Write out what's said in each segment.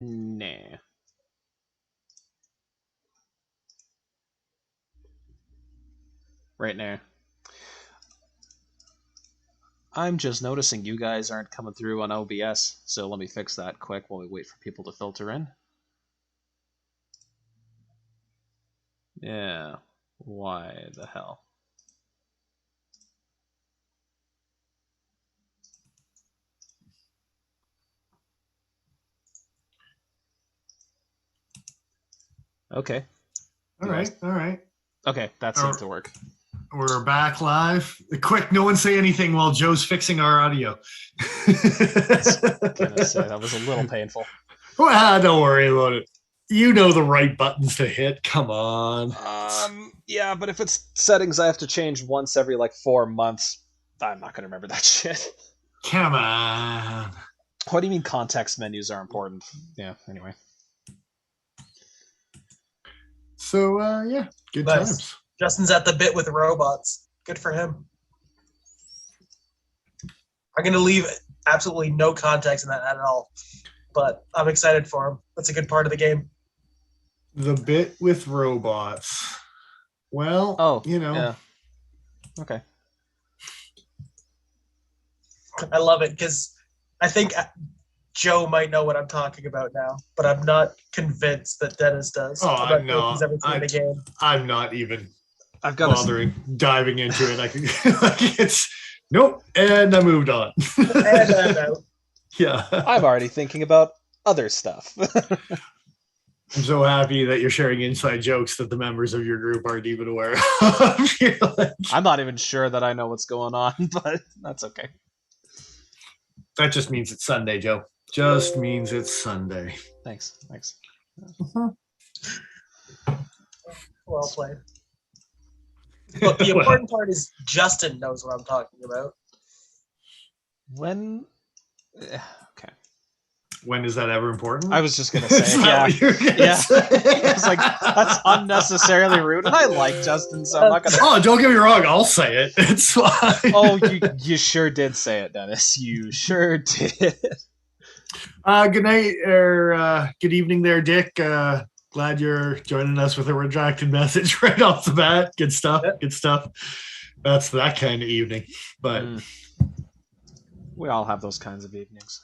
Nah. Right now. I'm just noticing you guys aren't coming through on OBS, so let me fix that quick while we wait for people to filter in. Yeah. Why the hell? Okay. All right. Okay, that seemed to work. We're back live. Quick, no one say anything while Joe's fixing our audio. Gonna say that was a little painful. Well, don't worry about it. You know the right buttons to hit. Come on. Yeah, but if it's settings I have to change once every like 4 months, I'm not gonna remember that shit. Come on. What do you mean context menus are important? Yeah, anyway. So, yeah, good times. Justin's at the bit with robots. Good for him. I'm going to leave absolutely no context in that at all, but I'm excited for him. That's a good part of the game. The bit with robots. Well, Yeah. Okay. I love it because I think Joe might know what I'm talking about now, but I'm not convinced that Dennis does. Oh, no. I'm not even bothering diving into it. I can, it's nope, and I moved on. And I'm out. Yeah. I'm already thinking about other stuff. I'm so happy that you're sharing inside jokes that the members of your group aren't even aware of. I'm not even sure that I know what's going on, but that's okay. That just means it's Sunday, Joe. Just means it's Sunday. Thanks. Well played. Look, the important part is Justin knows what I'm talking about. When? Okay. When is that ever important? I was just gonna say, yeah. I was like, that's unnecessarily rude, and I like Justin, so I'm not gonna. Oh, don't get me wrong, I'll say it. It's fine. Oh, you sure did say it, Dennis. You sure did. Good night, or good evening, there, Dick. Glad you're joining us with a redacted message right off the bat. Good stuff. Good stuff. That's that kind of evening, but we all have those kinds of evenings.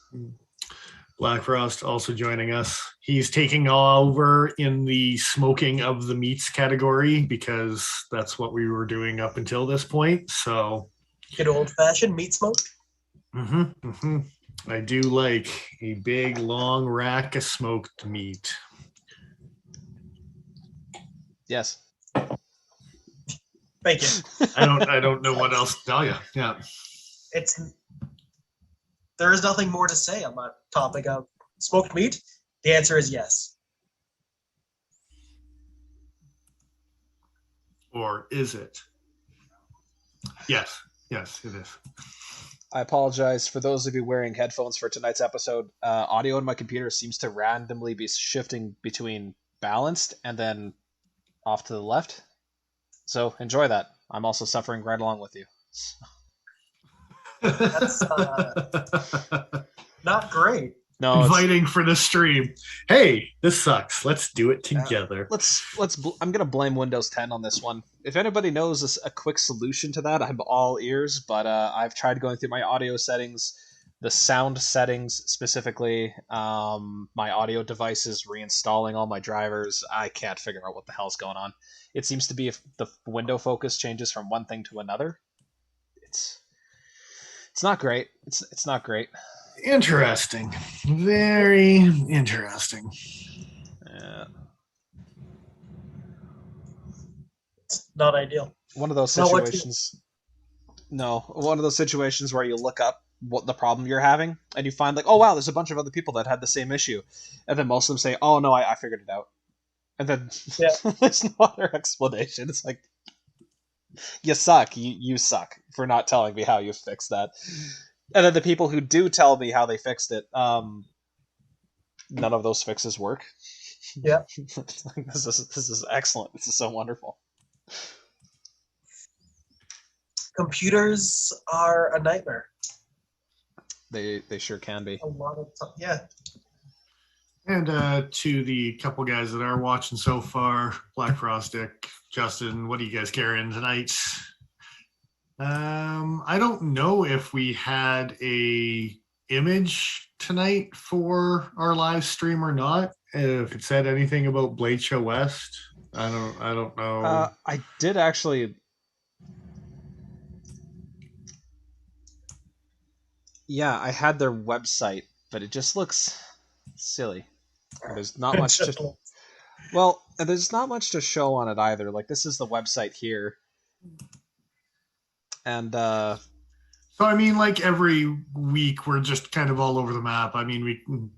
Black Frost also joining us. He's taking over in the smoking of the meats category because that's what we were doing up until this point. So, good old-fashioned meat smoke. I do like a big long rack of smoked meat. Yes. Thank you. I don't know what else to tell you. Yeah. There is nothing more to say on that topic of smoked meat. The answer is yes. Or is it? Yes, it is. I apologize for those of you wearing headphones for tonight's episode. Audio in my computer seems to randomly be shifting between balanced and then off to the left. So enjoy that. I'm also suffering right along with you. That's not great. No, inviting for the stream. Hey, this sucks. Let's do it together. I'm gonna blame Windows 10 on this one. If anybody knows a quick solution to that, I'm all ears. But I've tried going through my audio settings, the sound settings specifically, my audio devices, reinstalling all my drivers. I can't figure out what the hell's going on. It seems to be if the window focus changes from one thing to another. It's not great. It's not great. Interesting. Very interesting. Yeah. It's not ideal. One of those situations. One of those situations where you look up what the problem you're having and you find like, oh wow, there's a bunch of other people that had the same issue, and then most of them say, oh no, I figured it out, and then there's no other explanation. It's like, you suck. You suck for not telling me how you fixed that. And then the people who do tell me how they fixed it, none of those fixes work. Yeah. This is excellent. This is so wonderful. Computers are a nightmare. They sure can be. A lot of time. Yeah. And to the couple guys that are watching so far, Black Frost, Dick, Justin, what are you guys carrying tonight? I don't know if we had a image tonight for our live stream or not. If it said anything about Bladeshow West, I don't know. I did actually. Yeah, I had their website, but it just looks silly. There's not much to. Well, there's not much to show on it either. Like, this is the website here, and So I mean, like every week we're just kind of all over the map. I mean,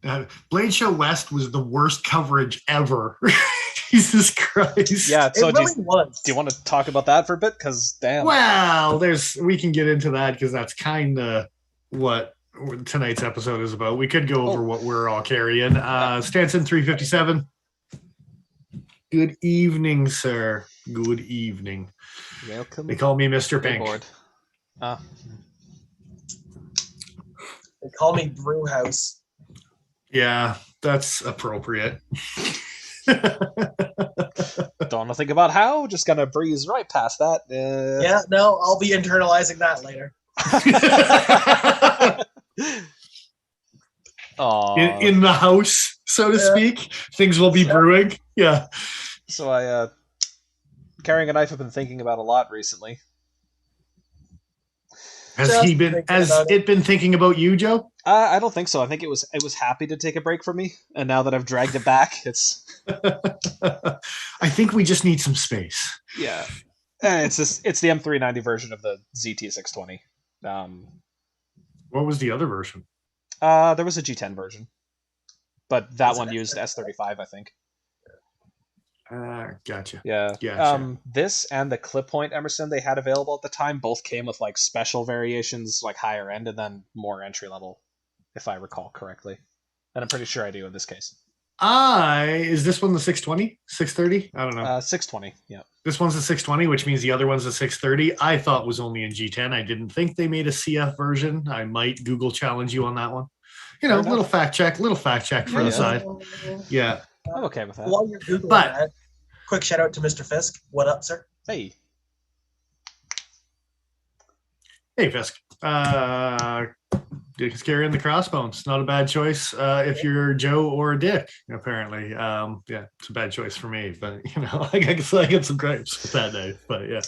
Bladeshow West was the worst coverage ever. Jesus Christ! yeah. So It really was. do you want to talk about that for a bit? Because damn. Well, we can get into that because that's kind of what tonight's episode is about. We could go over what we're all carrying. Stanson 357. Good evening, sir. Good evening. Welcome. They call me Mr. Pink. Board. They call me Brewhouse. Yeah, that's appropriate. Don't want to think about how. Just gonna breeze right past that. Yeah, no, I'll be internalizing that later. In the house, so to speak, things will be brewing. Yeah. So I carrying a knife I've been thinking about a lot recently. Has it been thinking about you, Joe? I don't think so. I think it was happy to take a break from me, and now that I've dragged it back, it's. I think we just need some space. Yeah, it's the M390 version of the ZT620. What was the other version? There was a G10 version, but that one used S35, I think. Gotcha. Yeah. Gotcha. This and the clip point Emerson they had available at the time both came with like special variations, like higher end, and then more entry level, if I recall correctly. And I'm pretty sure I do in this case. Is this one the 620? 630? I don't know. 620, yeah. This one's a 620, which means the other one's a 630. I thought was only in G10. I didn't think they made a CF version. I might Google challenge you on that one. You know, little fact check for the side. Yeah. I'm okay with that. While you're Googling that, quick shout out to Mr. Fisk. What up, sir? Hey. Hey, Fisk. Dick is carrying the crossbones. Not a bad choice if you're Joe or Dick, apparently. Yeah, it's a bad choice for me, but, you know, I get some gripes with that day, but yeah.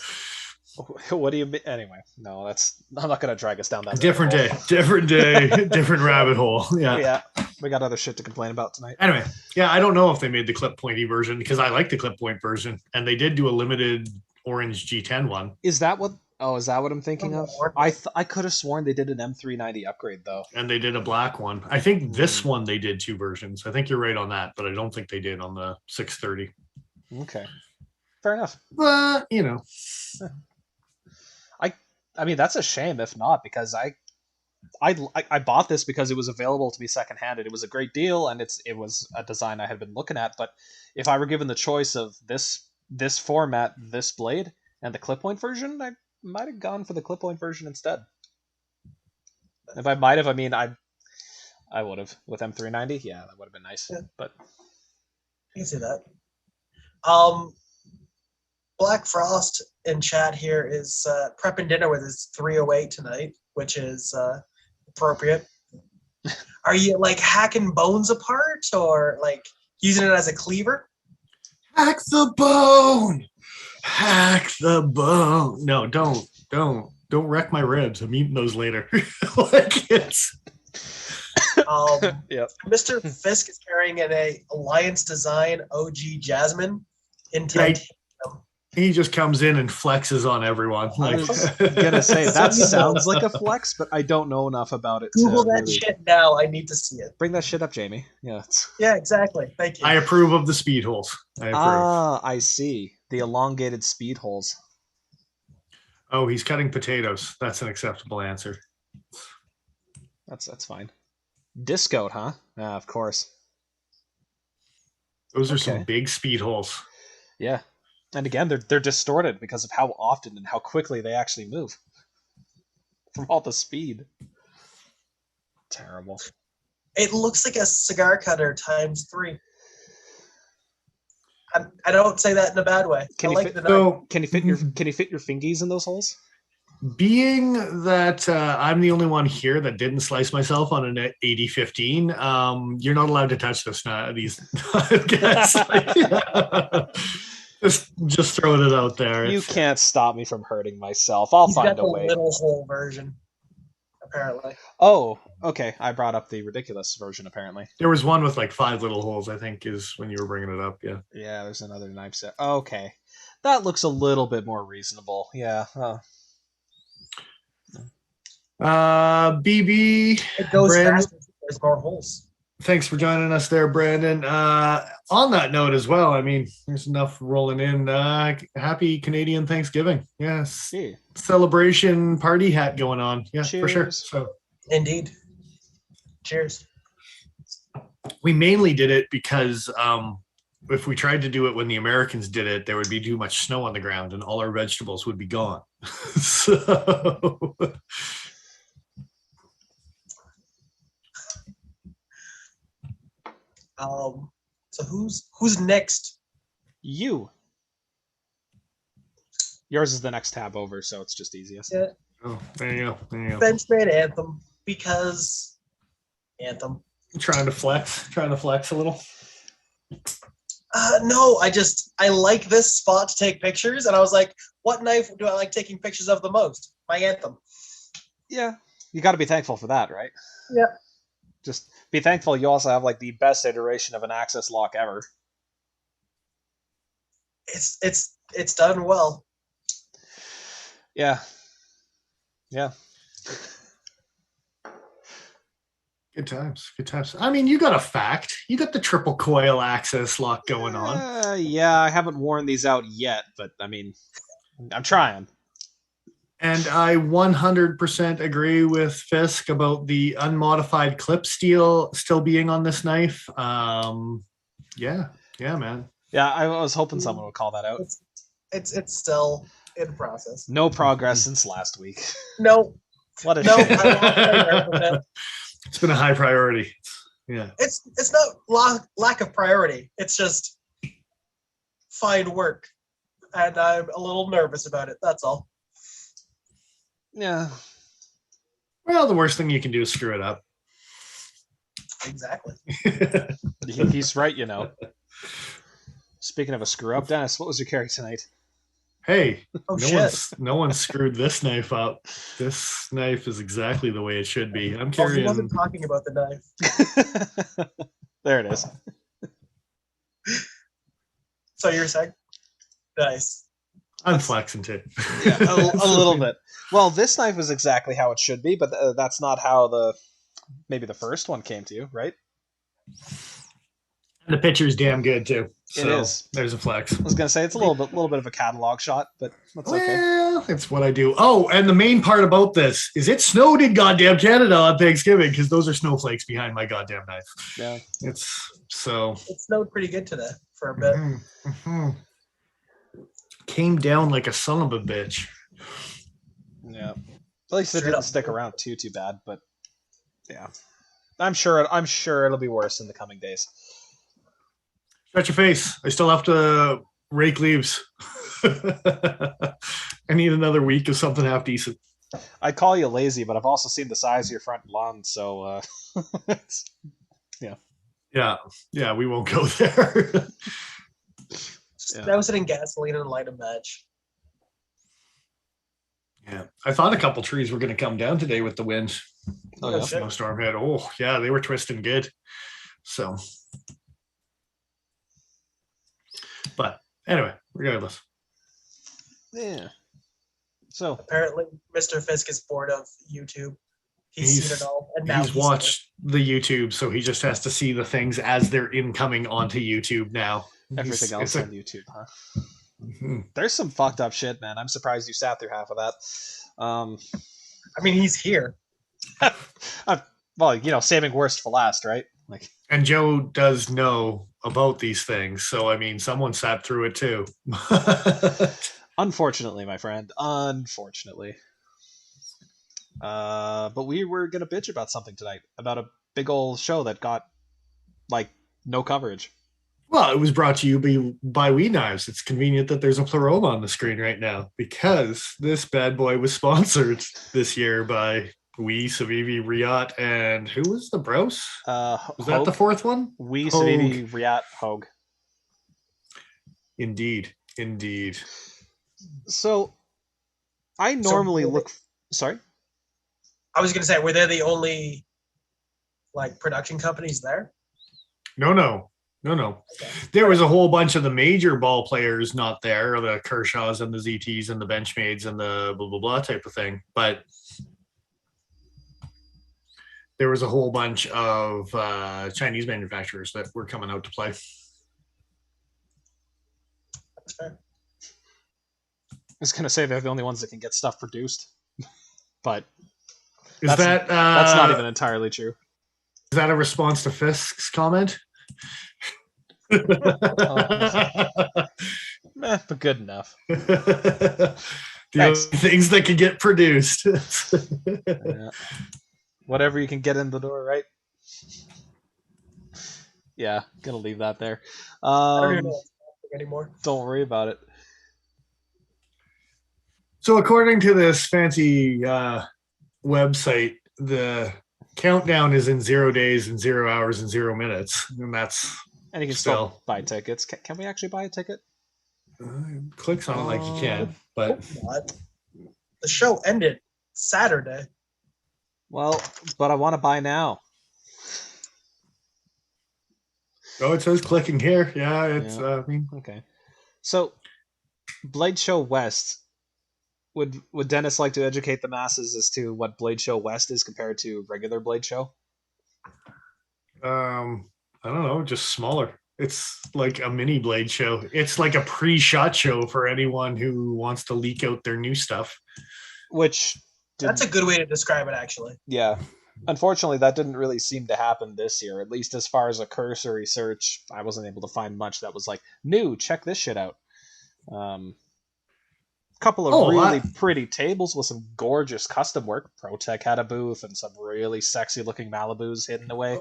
What do you mean? Anyway, no, I'm not going to drag us down that different day, different rabbit hole. Yeah. Yeah, we got other shit to complain about tonight. Anyway, yeah, I don't know if they made the clip pointy version because I like the clip point version, and they did do a limited orange G10 one. Is that what I'm thinking of? I could have sworn they did an M390 upgrade though. And they did a black one. I think this one they did two versions. I think you're right on that, but I don't think they did on the 630. Okay, fair enough. But you know. I mean, that's a shame if not, because I bought this because it was available to me secondhand. It was a great deal, and it was a design I had been looking at. But if I were given the choice of this format, this blade, and the clip point version, I might have gone for the clip point version instead. If I might have, I mean, I would have with M390. Yeah, that would have been nice. Yeah. But you can see that. Black Frost in chat here is prepping dinner with his 308 tonight, which is appropriate. Are you like hacking bones apart or like using it as a cleaver? Hack the bone. Hack the bone. No, don't wreck my ribs. I'm eating those later. Like it's. Yep. Mr. Fisk is carrying an Alliance Design OG Jasmine in titanium. He just comes in and flexes on everyone. I was gonna say that sounds like a flex, but I don't know enough about it. Google that shit now. I need to see it. Bring that shit up, Jamie. Yeah. Yeah, exactly. Thank you. I approve of the speed holes. I see. The elongated speed holes. Oh, he's cutting potatoes. That's an acceptable answer. That's fine. Discoed, huh? Of course. Those are some big speed holes. Yeah. And again, they're distorted because of how often and how quickly they actually move from all the speed. Terrible. It looks like a cigar cutter times 3. I don't say that in a bad way. Can I you like fit- the knife. So, Can you fit your fingies in those holes? being that I'm the only one here that didn't slice myself on an 80-15, you're not allowed to touch these guys. Just throwing it out there. You can't stop me from hurting myself. I'll He's find got a the way. little hole version, apparently. Oh, okay. I brought up the ridiculous version, apparently. There was one with like 5 little holes, I think, is when you were bringing it up. Yeah. Yeah, there's another knife set. Okay. That looks a little bit more reasonable. Yeah. BB, It goes Brandon, faster. There's more holes. thanks for joining us there, Brandon. On that note as well, I mean, there's enough rolling in. Happy Canadian Thanksgiving. Yes. Gee. Celebration party hat going on. Yeah, for sure. Cheers. So Indeed. Cheers. we mainly did it because if we tried to do it when the Americans did it, there would be too much snow on the ground and all our vegetables would be gone. So So who's next? You. Yours is the next tab over, so it's just easiest. Yeah. oh, there you go. There you go. Benchmade Anthem, because Anthem. Trying to flex a little. No, I like this spot to take pictures, and I was like, what knife do I like taking pictures of the most? My Anthem. Yeah. You got to be thankful for that, right? Yeah. Just be thankful you also have like the best iteration of an access lock ever. It's done well. Yeah. Yeah. Good times. Good times. I mean, you got a fact. You got the triple coil access lock going on. Yeah, I haven't worn these out yet, but I mean, I'm trying. And I 100% agree with Fisk about the unmodified clip steel still being on this knife. Yeah, man. Yeah, I was hoping someone would call that out. It's still in process. No progress since last week. No, What a no, shame. I walked away from it. It's been a high priority. Yeah. It's not lack of priority. It's just fine work, and I'm a little nervous about it. That's all. Yeah. Well, the worst thing you can do is screw it up. Exactly. He's right, you know. Speaking of a screw up, Dennis, what was your carry tonight? Hey, Oh shit. no one screwed this knife up. This knife is exactly the way it should be. I'm Oh, he carrying. wasn't talking about the knife. There it is. So you're saying? Nice. I'm flexing too. Yeah, a little bit. Well, this knife is exactly how it should be, but that's not how maybe the first one came to you, right? And the picture's damn good too. It So is. there's a flex. I was gonna say it's a little bit of a catalog shot, but that's okay. Well, it's what I do. Oh, and the main part about this is it snowed in goddamn Canada on Thanksgiving because those are snowflakes behind my goddamn knife. Yeah. It's so. It snowed pretty good today for a bit. Mhm. Came down like a son of a bitch. Yeah. At least it Straight didn't up. stick around too bad, but yeah. I'm sure it'll be worse in the coming days. Shut your face. I still have to rake leaves. I need another week of something half decent. I call you lazy, but I've also seen the size of your front lawn, so Yeah, we won't go there. Just douse it in gasoline and light a match. Yeah, I thought a couple trees were going to come down today with the wind. Oh, yeah. The snowstorm hit. Oh, yeah, they were twisting good. So, but anyway, regardless. yeah. So Apparently, Mr. Fisk is bored of YouTube. He's seen it all, and now He's watched the YouTube, so he just has to see the things as they're incoming onto YouTube now. everything else It's a- on YouTube, huh? Mhm. There's some fucked up shit, man. I'm surprised you sat through half of that. I mean, he's here. Well, you know, saving worst for last, right? Like, And Joe does know about these things, so I mean, someone sat through it too. unfortunately, my friend, unfortunately. But we were gonna bitch about something tonight, about a big old show that got like no coverage. Well, it was brought to you by Wee Knives. It's convenient that there's a pleroma on the screen right now because this bad boy was sponsored this year by Wee, Savivi, Riot, and who was the Brose? Was that the fourth one? Wee, Savivi, Riot, Hogue. Indeed. So, I normally look... Sorry? I was going to say, were they the only like production companies there? No. Okay. There was a whole bunch of the major ball players not there, the Kershaws and the ZTs and the Benchmaids and the blah, blah, blah type of thing. But there was a whole bunch of Chinese manufacturers that were coming out to play. That's fair. I was going to say they're the only ones that can get stuff produced. But that's not even entirely true. Is that a response to Fisk's comment? But good enough. The only things that can get produced. Whatever you can get in the door, right? Yeah, gonna leave that there. I don't even know anymore. Don't worry about it. So according to this fancy website, the countdown is in 0 days and 0 hours and 0 minutes, and that's... And you can still buy tickets. Can we actually buy a ticket? Clicks on it like you can, but the show ended Saturday. Well, but I want to buy now. Oh, it says clicking here. Yeah, it's. Yeah. Okay. So, Bladeshow West. Would Dennis like to educate the masses as to what Bladeshow West is compared to regular Bladeshow? I don't know, just smaller. It's like a mini Bladeshow. It's like a pre-shot show for anyone who wants to leak out their new stuff. That's a good way to describe it, actually. Yeah. Unfortunately, that didn't really seem to happen this year. At least as far as a cursory search, I wasn't able to find much that was like, new, check this shit out. Couple of really pretty tables with some gorgeous custom work. ProTech had a booth and some really sexy looking Malibus hidden away.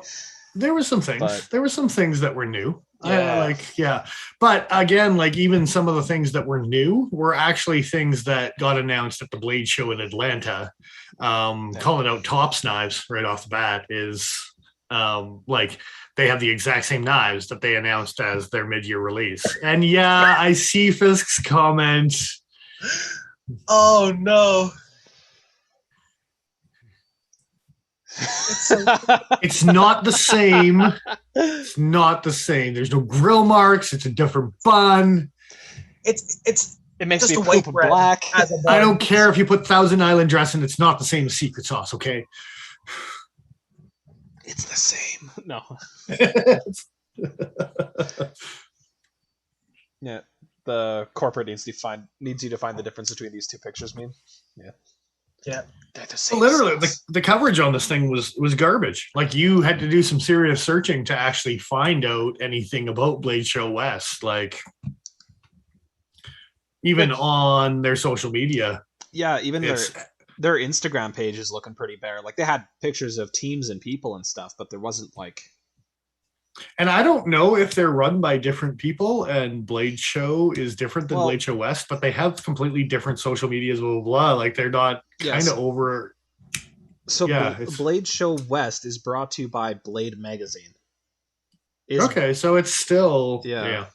There were some things. There were some things that were new. Yeah. But again, like even some of the things that were new were actually things that got announced at the Blade Show in Atlanta. Calling out Tops knives right off the bat is like they have the exact same knives that they announced as their mid-year release. And yeah, I see Fisk's comment. Oh no. It's not the same. It's not the same. There's no grill marks. It's a different bun. It makes me white poop black. I don't care if you put Thousand Island dressing. It's not the same as secret sauce. Okay. It's the same. No. Yeah. The corporate needs you to find the difference between these two pictures. Yeah. They're the same. Literally, the coverage on this thing was garbage. Like you had to do some serious searching to actually find out anything about Bladeshow West. Like even on their social media. Yeah, even their Instagram page is looking pretty bare. Like they had pictures of teams and people and stuff, but there wasn't like. And I don't know if they're run by different people and Bladeshow is different than Bladeshow West, but they have completely different social medias, blah, blah, blah. Like they're not kind of over. So Bladeshow West is brought to you by Blade Magazine. Okay, so it's still. Yeah.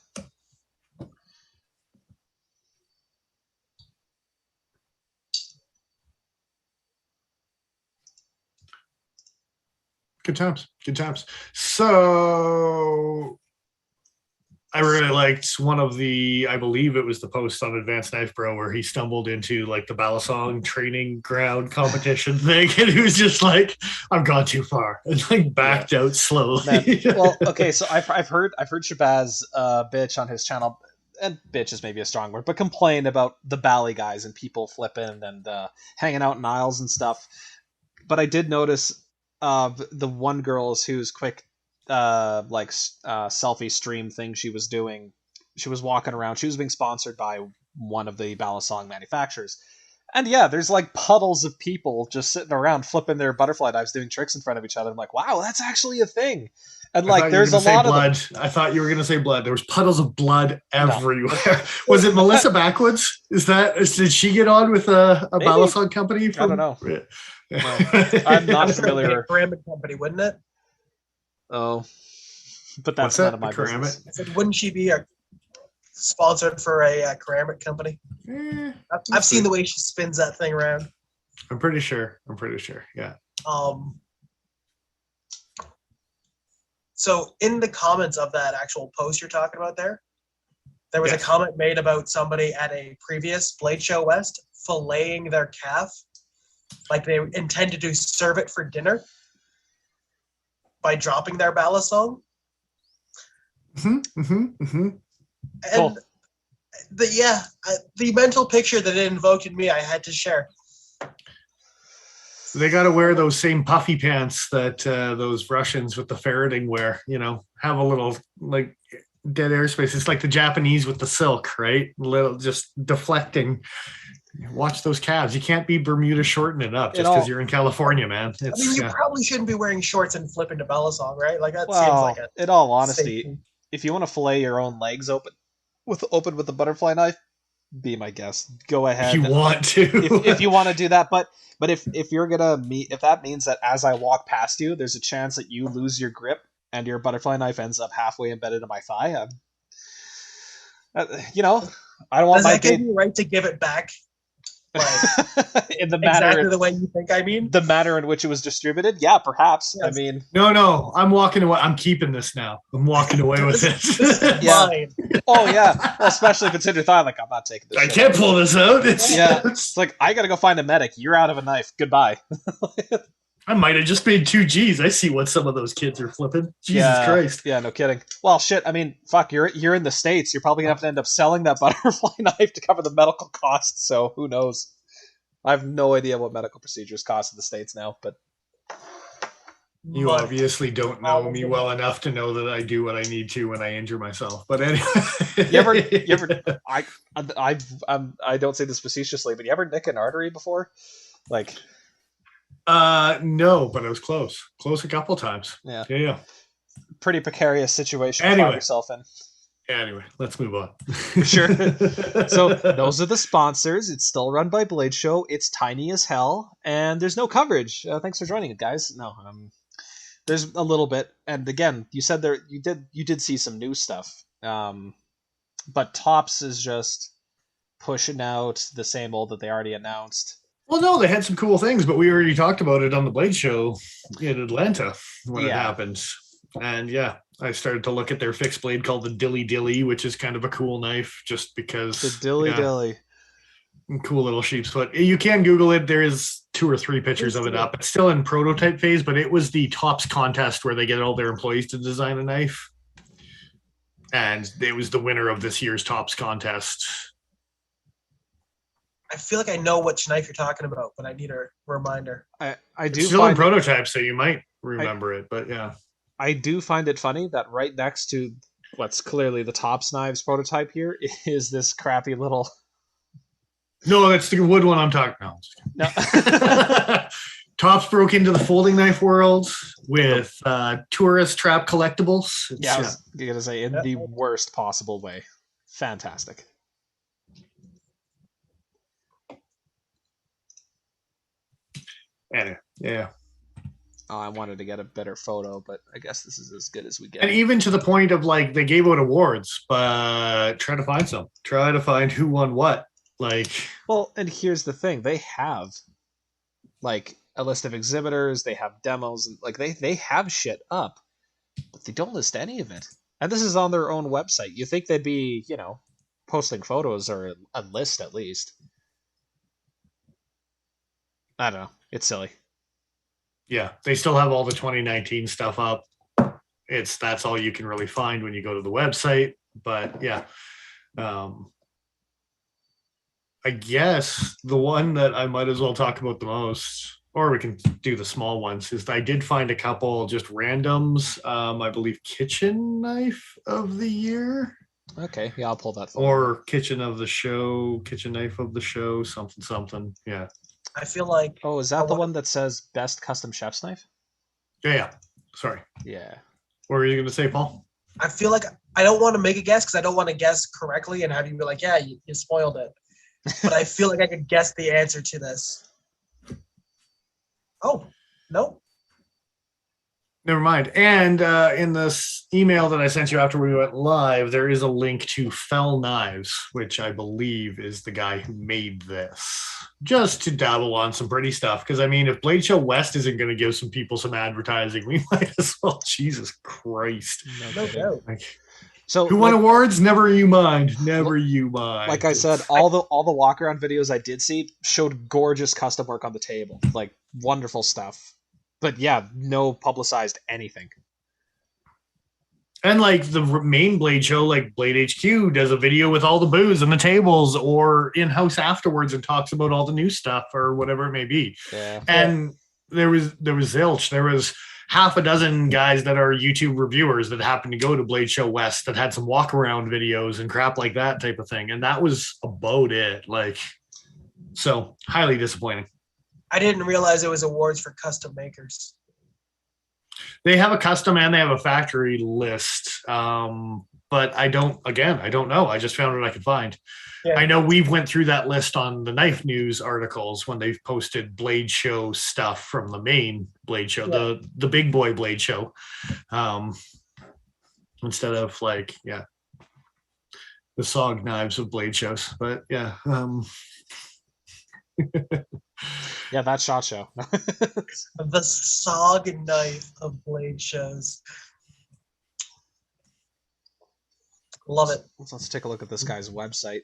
Good times. So I really liked one of I believe it was the post on Advanced Knife Bro where he stumbled into like the Balisong training ground competition thing and he was just like, I've gone too far and like backed out slowly. Well, okay, so I've heard Shabazz bitch on his channel, and bitch is maybe a strong word, but complain about the Bally guys and people flipping and hanging out in aisles and stuff. But I did notice the one girl's whose quick selfie stream thing she was doing. She was walking around. She was being sponsored by one of the Balisong manufacturers, And yeah, there's like puddles of people just sitting around flipping their butterfly knives, doing tricks in front of each other. I'm like, wow, that's actually a thing. And like, there's a lot of blood. I thought you were going to say blood. There was puddles of blood everywhere. No. Was it Melissa Backwoods? Did she get on with a Basilisk company? I don't know. No, I'm not familiar. A ceramic company, wouldn't it? Oh, but that's none of my business. I said, wouldn't she be sponsored for a ceramic company? I've seen the way she spins that thing around. I'm pretty sure. Yeah. So in the comments of that actual post you're talking about there was a comment made about somebody at a previous Bladeshow West filleting their calf, like they intended to serve it for dinner by dropping their balisong. And Cool. The mental picture that it invoked in me, I had to share. They got to wear those same puffy pants that those Russians with the ferreting wear, have a little like dead airspace. It's like the Japanese with the silk, right? A little just deflecting. Watch those calves. You can't be Bermuda shorting it up just because you're in California, man. You probably shouldn't be wearing shorts and flipping to balisong, right? Like that seems like in all honesty, if you want to fillet your own legs open with the butterfly knife, be my guest. Go ahead. If you want to. if you want to do that, but if you're gonna if that means that as I walk past you, there's a chance that you lose your grip and your butterfly knife ends up halfway embedded in my thigh. I don't want my give you the right to give it back. Like, in the manner exactly the way you think I mean? The manner in which it was distributed? Yeah, perhaps. Yes. I mean... No, I'm walking away. I'm keeping this now. I'm walking away with it. Yeah. Oh, yeah. Well, especially if it's in your thigh. Like, I'm not taking this I can't pull this out. It's like, I gotta go find a medic. You're out of a knife. Goodbye. I might have just paid $2. I see what some of those kids are flipping. Jesus Christ. Yeah, no kidding. Well, shit. I mean, fuck. You're in the States. You're probably gonna have to end up selling that butterfly knife to cover the medical costs. So who knows? I have no idea what medical procedures cost in the States now. But you obviously don't know me well enough to know that I do what I need to when I injure myself. But anyway, you ever? I don't say this facetiously, but you ever nick an artery before? Like. No, but I was close a couple times. Yeah. Pretty precarious situation to find yourself in. Anyway, let's move on. Sure. So those are the sponsors. It's still run by Bladeshow. It's tiny as hell, and there's no coverage. Thanks for joining it, guys. No, there's a little bit, and again, you said you did see some new stuff, but Tops is just pushing out the same old that they already announced. Well, no, they had some cool things, but we already talked about it on the Bladeshow in Atlanta when it happened. And I started to look at their fixed blade called the Dilly Dilly, which is kind of a cool knife just because. The Dilly Dilly. Cool little sheep's foot. You can Google it. There is 2 or 3 pictures of it up. It's still in prototype phase, but it was the Tops contest where they get all their employees to design a knife. And it was the winner of this year's Tops contest. I feel like I know which knife you're talking about, but I need a reminder. I do. It's still in prototype, so you might remember it, but yeah. I do find it funny that right next to what's clearly the Tops knives prototype here is this crappy little. No, that's the wood one I'm talking about. No. Tops broke into the folding knife world with tourist trap collectibles. I was gonna say in the worst possible way. Fantastic. Anyway, yeah. Oh, I wanted to get a better photo, but I guess this is as good as we get. And even to the point of like they gave out awards, but try to find some. Try to find who won what. Well, and here's the thing: they have like a list of exhibitors, they have demos, and like they have shit up, but they don't list any of it. And this is on their own website. You think they'd be, posting photos or a list at least? I don't know. It's silly. Yeah, they still have all the 2019 stuff up. That's all you can really find when you go to the website. But yeah, I guess the one that I might as well talk about the most, or we can do the small ones, is I did find a couple just randoms. I believe kitchen knife of the year. Okay, yeah, I'll pull that. Or kitchen of the show, kitchen knife of the show, something. Yeah. I feel like Oh, is I that the want- one that says best custom chef's knife? Yeah. Sorry. Yeah. What were you going to say, Paul? I feel like I don't want to make a guess because I don't want to guess correctly and have you be like, yeah, you spoiled it. But I feel like I could guess the answer to this. Oh, no. Never mind. And in this email that I sent you after we went live, there is a link to Fell Knives, which I believe is the guy who made this. Just to dabble on some pretty stuff. Because, I mean, if Bladeshow West isn't going to give some people some advertising, we might as well. Jesus Christ. No doubt. Like, So who won awards? Never you mind. Never you mind. Like I said, all the walk around videos I did see showed gorgeous custom work on the table, like wonderful stuff. But yeah, no publicized anything. And like the main Blade show, like Blade HQ, does a video with all the booths and the tables, or in house afterwards, and talks about all the new stuff or whatever it may be. Yeah. And there was zilch. There was half a dozen guys that are YouTube reviewers that happened to go to Blade Show West that had some walk around videos and crap like that type of thing, and that was about it. Like, so highly disappointing. I didn't realize it was awards for custom makers. They have a custom and they have a factory list. But I don't know. I just found what I could find. Yeah. I know we've went through that list on the Knife News articles when they've posted Blade Show stuff from the main Blade Show, the big boy Blade Show. Instead of like, the SOG knives of Blade Shows. But yeah. Yeah, that shot show. The SOG knife of Blade shows. Love it. Let's take a look at this guy's website.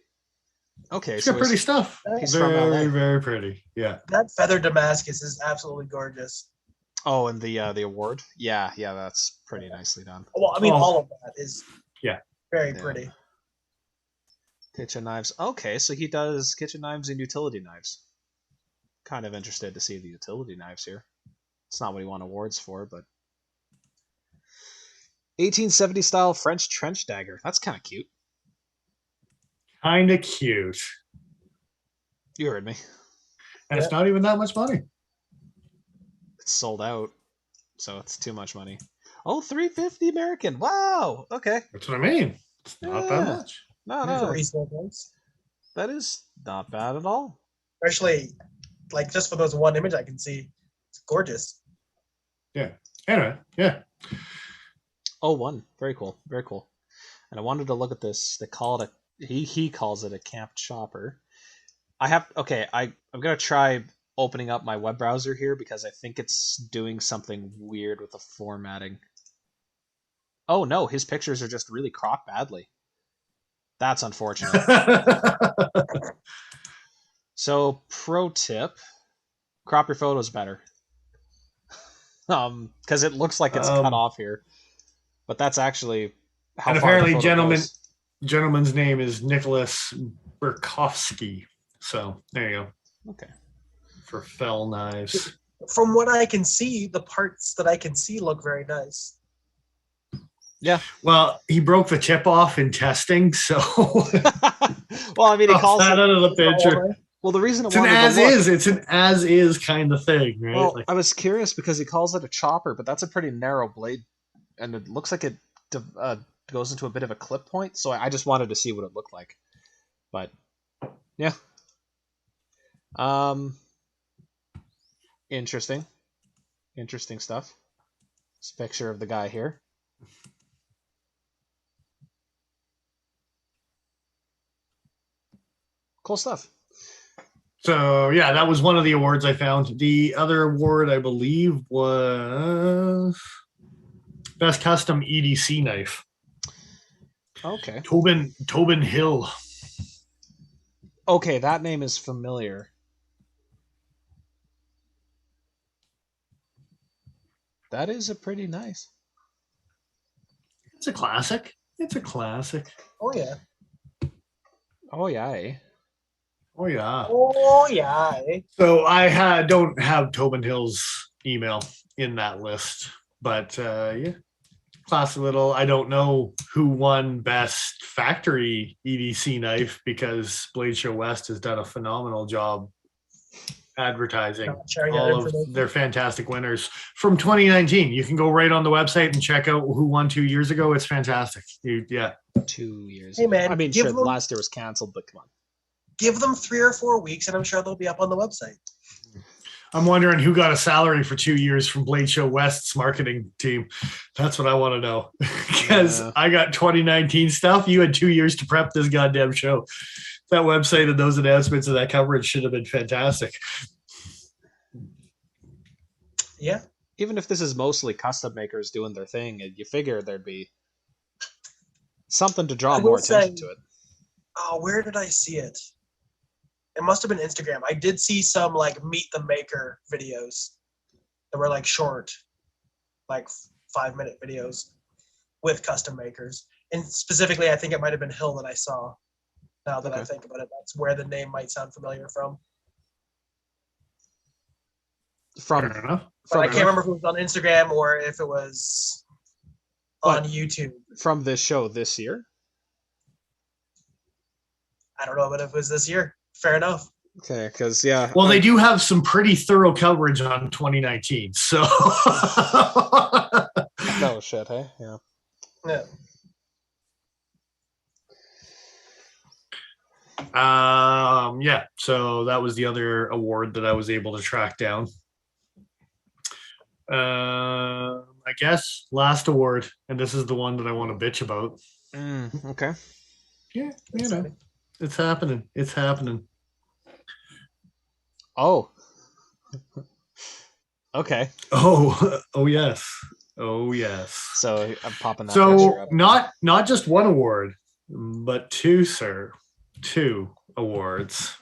Okay, It's so got pretty stuff. he's from LA. Very, very pretty. Yeah. That feather Damascus is absolutely gorgeous. Oh, and the award? Yeah, that's pretty nicely done. Well, I mean, Oh. all of that is Yeah. very Yeah. pretty. Kitchen knives. Okay, so he does kitchen knives and utility knives. Kind of interested to see the utility knives here. It's not what he won awards for, but 1870 style French trench dagger. That's kind of cute. Kind of cute. You heard me. And it's not even that much money. It's sold out, so it's too much money. Oh, $350 American. Wow. Okay. That's what I mean. It's not that Yeah. much. No. Reasonable price. That is not bad at all. Especially, like, just for those one image I can see. It's gorgeous. Anyway, yeah. Oh, one. Very cool. Very cool. And I wanted to look at this. They call it he calls it a camp chopper. I'm gonna try opening up my web browser here because I think it's doing something weird with the formatting. Oh no, his pictures are just really cropped badly. That's unfortunate. So, pro tip, crop your photos better. Because it looks like it's cut off here. But that's actually how And far apparently the photo goes. gentleman's name is Nicholas Burkowski. So there you go. Okay. For fell knives. From what I can see, the parts that I can see look very nice. Yeah. Well, he broke the tip off in testing, so Well, I mean, he calls that it. out of the picture. Well, the reason I It's an wanted as to look, is. It's an as is kind of thing, right? well, Like, I was curious because he calls it a chopper, but that's a pretty narrow blade, and it looks like it goes into a bit of a clip point. So I just wanted to see what it looked like. But yeah, interesting stuff. This picture of the guy here. Cool stuff. so yeah, that was one of the awards I found. The other award, I believe, was Best Custom EDC Knife. Okay. Tobin Hill. Okay, that name is familiar. That is a pretty nice. It's a classic. It's a classic. Oh, yeah. Oh yeah. Eh? Oh yeah. Oh, yeah. Eh? So I don't have Tobin Hill's email in that list, but yeah, classy little. I don't know who won best factory EDC knife because Bladeshow West has done a phenomenal job advertising Not sharing that all of information. their fantastic winners from 2019. You can go right on the website and check out who won 2 years ago. It's fantastic. Yeah. 2 years. Hey, ago. man, I mean, give sure, them- last year was canceled, but come on. Give them 3 or 4 weeks, and I'm sure they'll be up on the website. I'm wondering who got a salary for 2 years from Bladeshow West's marketing team. That's what I want to know. Because I got 2019 stuff. You had 2 years to prep this goddamn show. That website and those announcements and that coverage should have been fantastic. Yeah. Even if this is mostly custom makers doing their thing, you figure there'd be something to draw I more will say- attention to it. Oh, where did I see it? It must have been Instagram. I did see some like meet the maker videos that were like short, like 5-minute videos with custom makers. And specifically, I think it might have been Hill that I saw. Now that I Okay. think about it, that's where the name might sound familiar from. From Fair enough. But I can't remember if it was on Instagram or if it was on YouTube. from this show this year. I don't know, but if it was this year, fair enough. Okay, because yeah. Well, they do have some pretty thorough coverage on 2019. So No shit, hey? Yeah. Yeah. yeah, so that was the other award that I was able to track down. I guess last award, and this is the one that I want to bitch about. Okay. Yeah, you know, it's happening. It's happening. Oh. Okay. Oh yes. Oh yes. So I'm popping that picture So up. not just one award, but two, sir. 2 awards.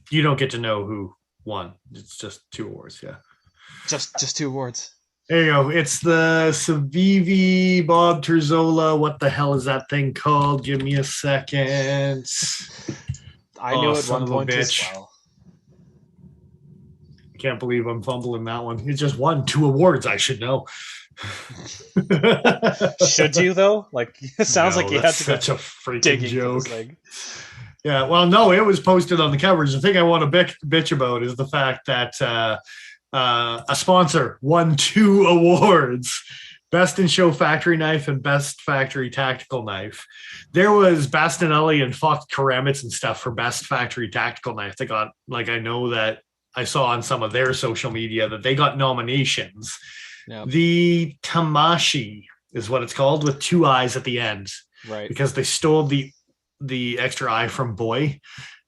You don't get to know who won. It's just 2 awards, yeah. Just 2 awards. There you go. It's the Civivi Bob Terzola. What the hell is that thing called? Give me a second. I knew at son one of a point as bitch. well. Can't believe I'm fumbling that one. It just won 2 awards. I should know. Should you though? Like it sounds No, like you had that's to go such a freaking digging for joke. this thing. Yeah, well, no, it was posted on the coverage. The thing I want to bitch about is the fact that a sponsor won 2 awards: Best in Show Factory Knife and Best Factory Tactical Knife. There was Bastinelli and fucked Karamitz and stuff for Best Factory Tactical Knife. They got, like, I know that I saw on some of their social media that they got nominations. Yeah. The Tamashi is what it's called, with 2 eyes at the end, Right. because they stole the extra eye from Boy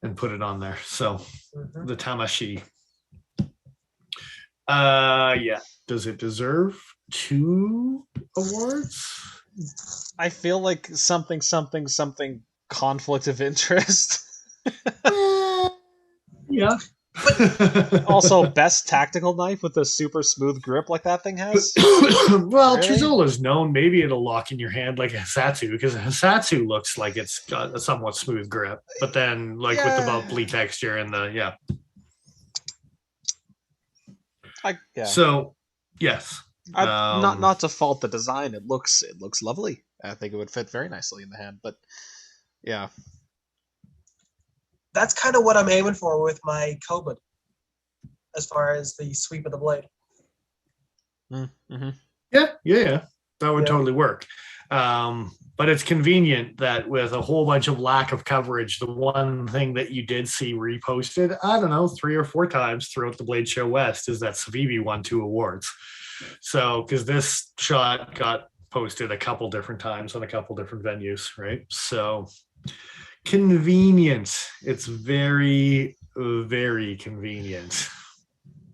and put it on there. So Mhm. the Tamashi. Yeah. Does it deserve 2 awards? I feel like something conflict of interest. Yeah. Also, best tactical knife with a super smooth grip like that thing has. Well, Really? Trizola's known. Maybe it'll lock in your hand like a Hisatsu, because a Hisatsu looks like it's got a somewhat smooth grip, but then with the Yeah. bubbly texture and the Yeah. So yes, Not to fault the design. It looks lovely. I think it would fit very nicely in the hand. But yeah, That's kind of what I'm aiming for with my Kobud, as far as the sweep of the blade. mm-hmm. yeah, that would Yeah. totally work. But it's convenient that with a whole bunch of lack of coverage, the one thing that you did see reposted, I don't know, 3 or 4 times throughout the Bladeshow West is that Civivi won 2 awards. So, because this shot got posted a couple different times on a couple different venues, right? So, convenient. It's very, very convenient.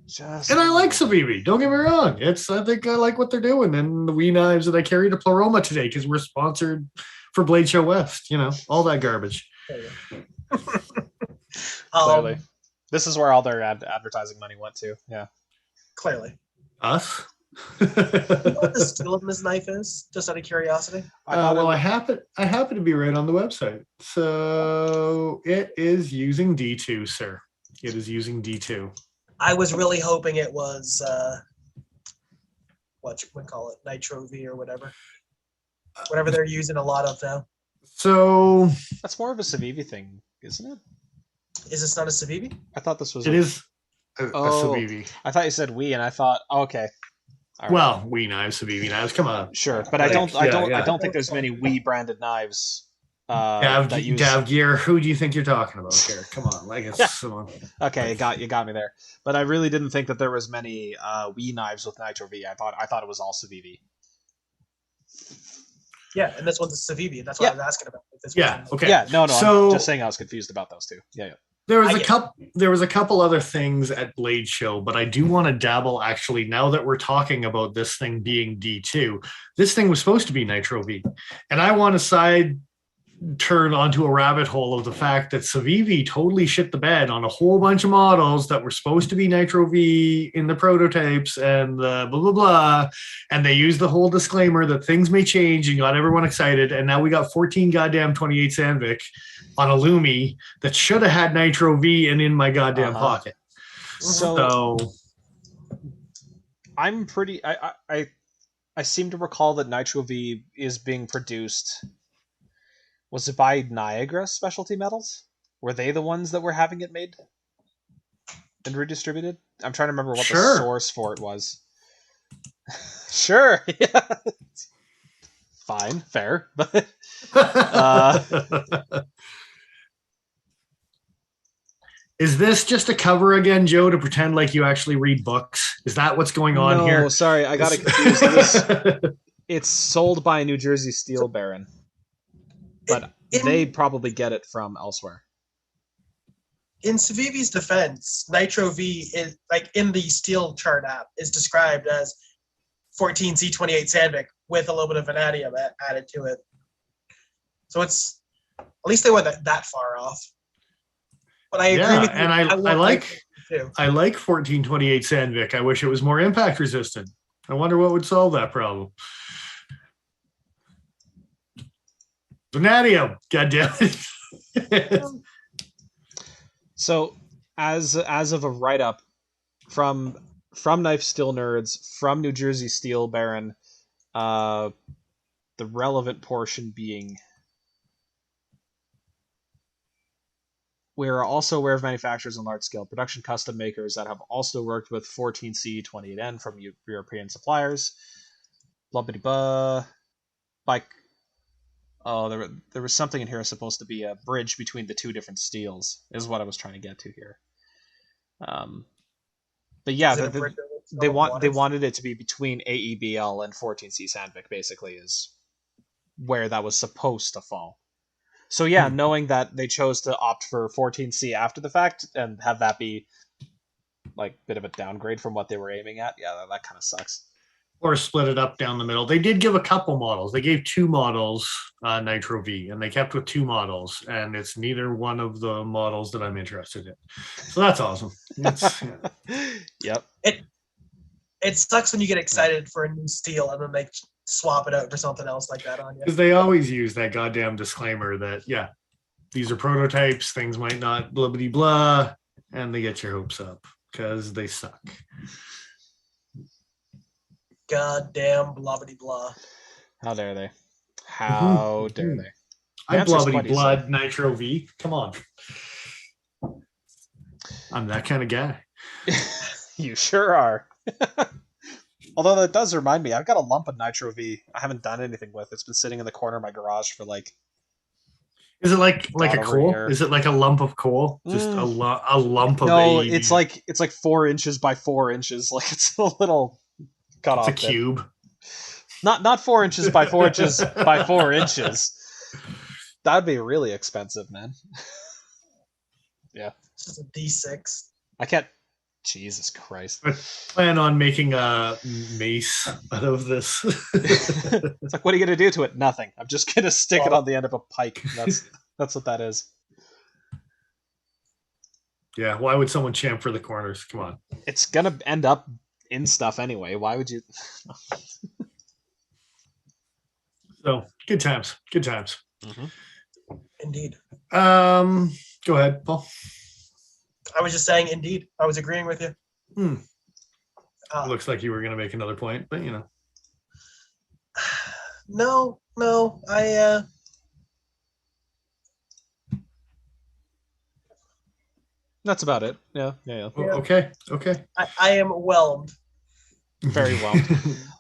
Just And I like Civivi. Don't get me wrong. I think I like what they're doing. And the wee knives that I carried to Pleroma today because we're sponsored for Bladeshow West. All that garbage. Clearly, this is where all their advertising money went to. Yeah. Clearly. Us? You know what the skill of this knife is? Just out of curiosity. I happen to be right on the website. So it is using D2, sir. It is using D2. I was really hoping it was what you would call it, Nitro V or whatever they're using a lot of now. So That's more of a Civivi thing, isn't it? Is this not a Civivi? I thought this was. it is a Oh, Civivi. I thought you said we, and I thought, oh, okay. All right. Well, we knives, Civivi knives. Come on. Sure, but I don't think there's many we branded knives. That use... Dav Gear. Who do you think you're talking about here? Come on, like it's someone. Okay, you got me there. But I really didn't think that there was many we knives with Nitro V. I thought it was all Civivi. Yeah, and this one's a Civivi. That's what I was asking about. If this was Okay. Yeah, no. So, I'm just saying I was confused about those two. Yeah. There was a couple other things at Bladeshow, but I do want to dabble actually now that we're talking about this thing being D2. This thing was supposed to be Nitro V. And I want to turn onto a rabbit hole of the fact that Civivi totally shit the bed on a whole bunch of models that were supposed to be Nitro V in the prototypes and the blah, blah, blah. And they used the whole disclaimer that things may change and got everyone excited. And now we got 14 goddamn 28 Sandvik on a Lumi that should have had Nitro V and in my goddamn pocket. So I'm pretty... I seem to recall that Nitro V is being produced... Was it by Niagara Specialty Metals? Were they the ones that were having it made and redistributed? I'm trying to remember what the source for it was. Sure, yeah. Fine, fair, but is this just a cover again, Joe, to pretend like you actually read books? Is that what's going on here? No, sorry, I got it confused. It's sold by a New Jersey steel baron. But they probably get it from elsewhere. In Civivi's defense, Nitro V is, like, in the Steel Chart app, is described as 14C28 Sandvik with a little bit of vanadium added to it. So it's, at least they went that far off. But I agree with you. And I like 1428 Sandvik. I wish it was more impact resistant. I wonder what would solve that problem. Vanadium, goddamn it. So, as of a write-up from Knife Steel Nerds, from New Jersey Steel Baron, the relevant portion being, we are also aware of manufacturers and large-scale production custom makers that have also worked with 14C 28N from European suppliers. Blah blah blah. Oh, there was something in here supposed to be a bridge between the two different steels, is what I was trying to get to here. But yeah, they wanted it to be between AEBL and 14C Sandvik, basically, is where that was supposed to fall. So yeah, knowing that they chose to opt for 14C after the fact and have that be like a bit of a downgrade from what they were aiming at, yeah, that kind of sucks. Or split it up down the middle. They did give a couple models. They gave 2 models Nitro V, and they kept with 2 models, and it's neither one of the models that I'm interested in. So that's awesome. Yep. It sucks when you get excited for a new steel and then they swap it out for something else like that on you. Because they always use that goddamn disclaimer that, yeah, these are prototypes, things might not blah, blah, blah, and they get your hopes up because they suck. Goddamn blobbity blah. How dare they? How dare they? I'm blobbity blood Nitro V. Come on. I'm that kind of guy. You sure are. Although that does remind me, I've got a lump of Nitro V I haven't done anything with. It's been sitting in the corner of my garage for like... Is it like a coal? Is it like a lump of coal? Just a lump of... No, it's like 4 inches by 4 inches. Like, it's a little... Cut off it's a cube. Not 4 inches by 4 inches by 4 inches. That'd be really expensive, man. Yeah. It's just a D6. I can't. Jesus Christ. I plan on making a mace out of this. It's like, what are you gonna do to it? Nothing. I'm just gonna stick it on the end of a pike. That's what that is. Yeah. Why would someone chamfer the corners? Come on. It's gonna end up in stuff anyway. Why would you? So good times. Good times. Mm-hmm. Indeed. Go ahead, Paul. I was just saying, indeed. I was agreeing with you. It looks like you were going to make another point, but you know. No, That's about it. Yeah. Yeah. Okay. I am whelmed. Very whelmed.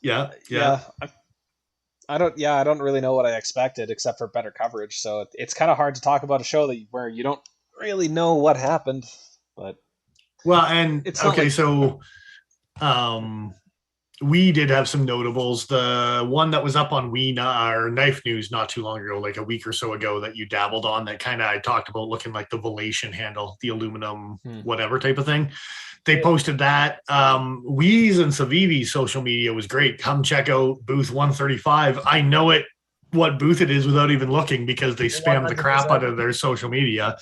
Yeah. I don't really know what I expected except for better coverage. So it's kind of hard to talk about a show where you don't really know what happened. But well, and it's not okay, like... so we did have some notables. The one that was up on or Knife News not too long ago, like a week or so ago, that you dabbled on, that kind of I talked about looking like the Volation handle, the aluminum whatever type of thing. They posted that. Wee's and Savivi's social media was great. Come check out booth 135. I know what booth it is without even looking because they spam the crap out of their social media.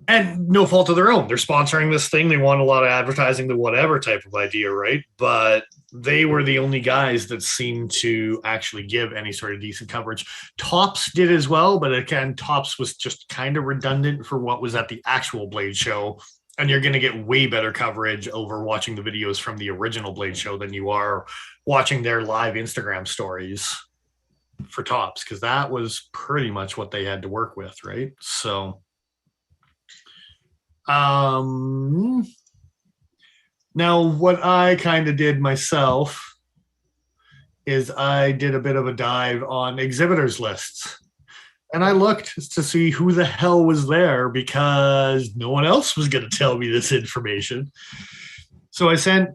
And no fault of their own. They're sponsoring this thing. They want a lot of advertising, the whatever type of idea, right? But they were the only guys that seemed to actually give any sort of decent coverage. Tops did as well, but again, Tops was just kind of redundant for what was at the actual Blade show. And you're going to get way better coverage over watching the videos from the original Blade show than you are watching their live Instagram stories for Tops, because that was pretty much what they had to work with, right? So... now what I kind of did myself is I did a bit of a dive on exhibitors lists, and I looked to see who the hell was there because no one else was going to tell me this information. So I sent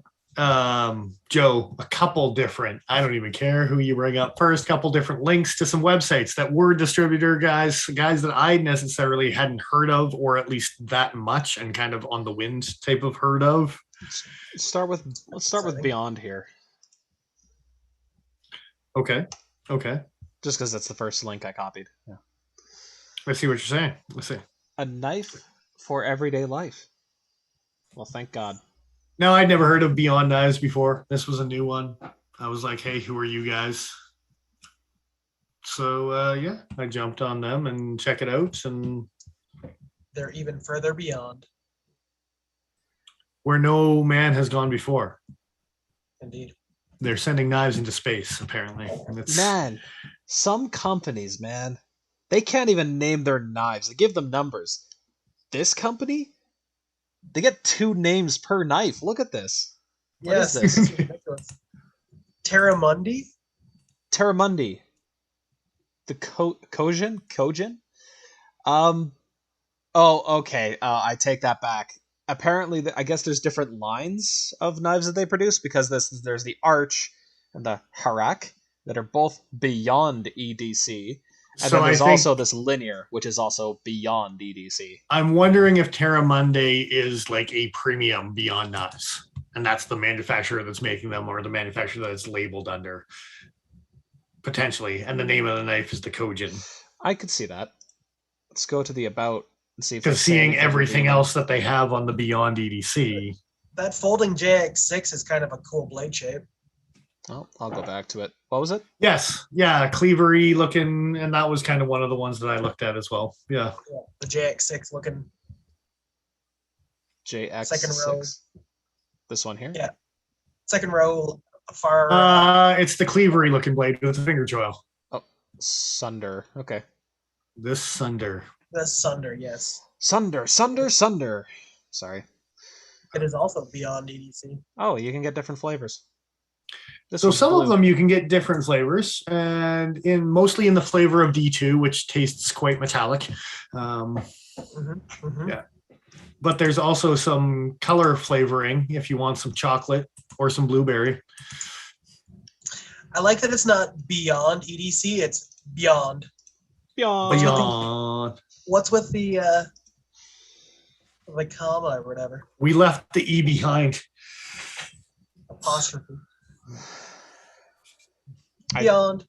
Joe a couple different, I don't even care who you bring up first, couple different links to some websites that were distributor guys that I necessarily hadn't heard of, or at least that much and kind of on the wind type of heard of. Let's start with Beyond here. Okay. Just because that's the first link I copied. Yeah. I see what you're saying. Let's see. A knife for everyday life. Well, thank God. No, I'd never heard of Beyond Knives before. This was a new one. I was like, hey, who are you guys? So, yeah, I jumped on them and check it out. And they're even further beyond. Where no man has gone before. Indeed. They're sending knives into space, apparently. And Man, some companies, man, they can't even name their knives. They give them numbers. This company? They get 2 names per knife. Look at this. What is this? This is ridiculous. Terramundi? Terramundi. The Kojin? Oh, okay. I take that back. Apparently, I guess there's different lines of knives that they produce, because there's the Arch and the Harak that are both beyond EDC. And then there's also this Linear, which is also beyond EDC. I'm wondering if Terramundi is like a premium Beyond knives, and that's the manufacturer that's making them, or the manufacturer that it's labeled under, potentially. And the name of the knife is the Kojin. I could see that. Let's go to the About and see if... Because seeing everything else that they have on the Beyond EDC... That folding JX6 is kind of a cool blade shape. Oh, I'll go back to it. What was it? Yes. Yeah, cleavery looking, and that was kind of one of the ones that I looked at as well. Yeah. The JX6 looking. JX6. Second row. This one here? Yeah. Second row, far... it's the cleavery looking blade with the finger choil. Oh, Sunder. Okay. This Sunder. The Sunder, yes. Sunder. Sorry. It is also beyond EDC. Oh, you can get different flavors. So some of them you can get different flavors, and mostly in the flavor of D2, which tastes quite metallic. Yeah. But there's also some color flavoring if you want some chocolate or some blueberry. I like that it's not beyond EDC, it's beyond. Beyond. What's with the comma or whatever? We left the E behind. Apostrophe. Beyond.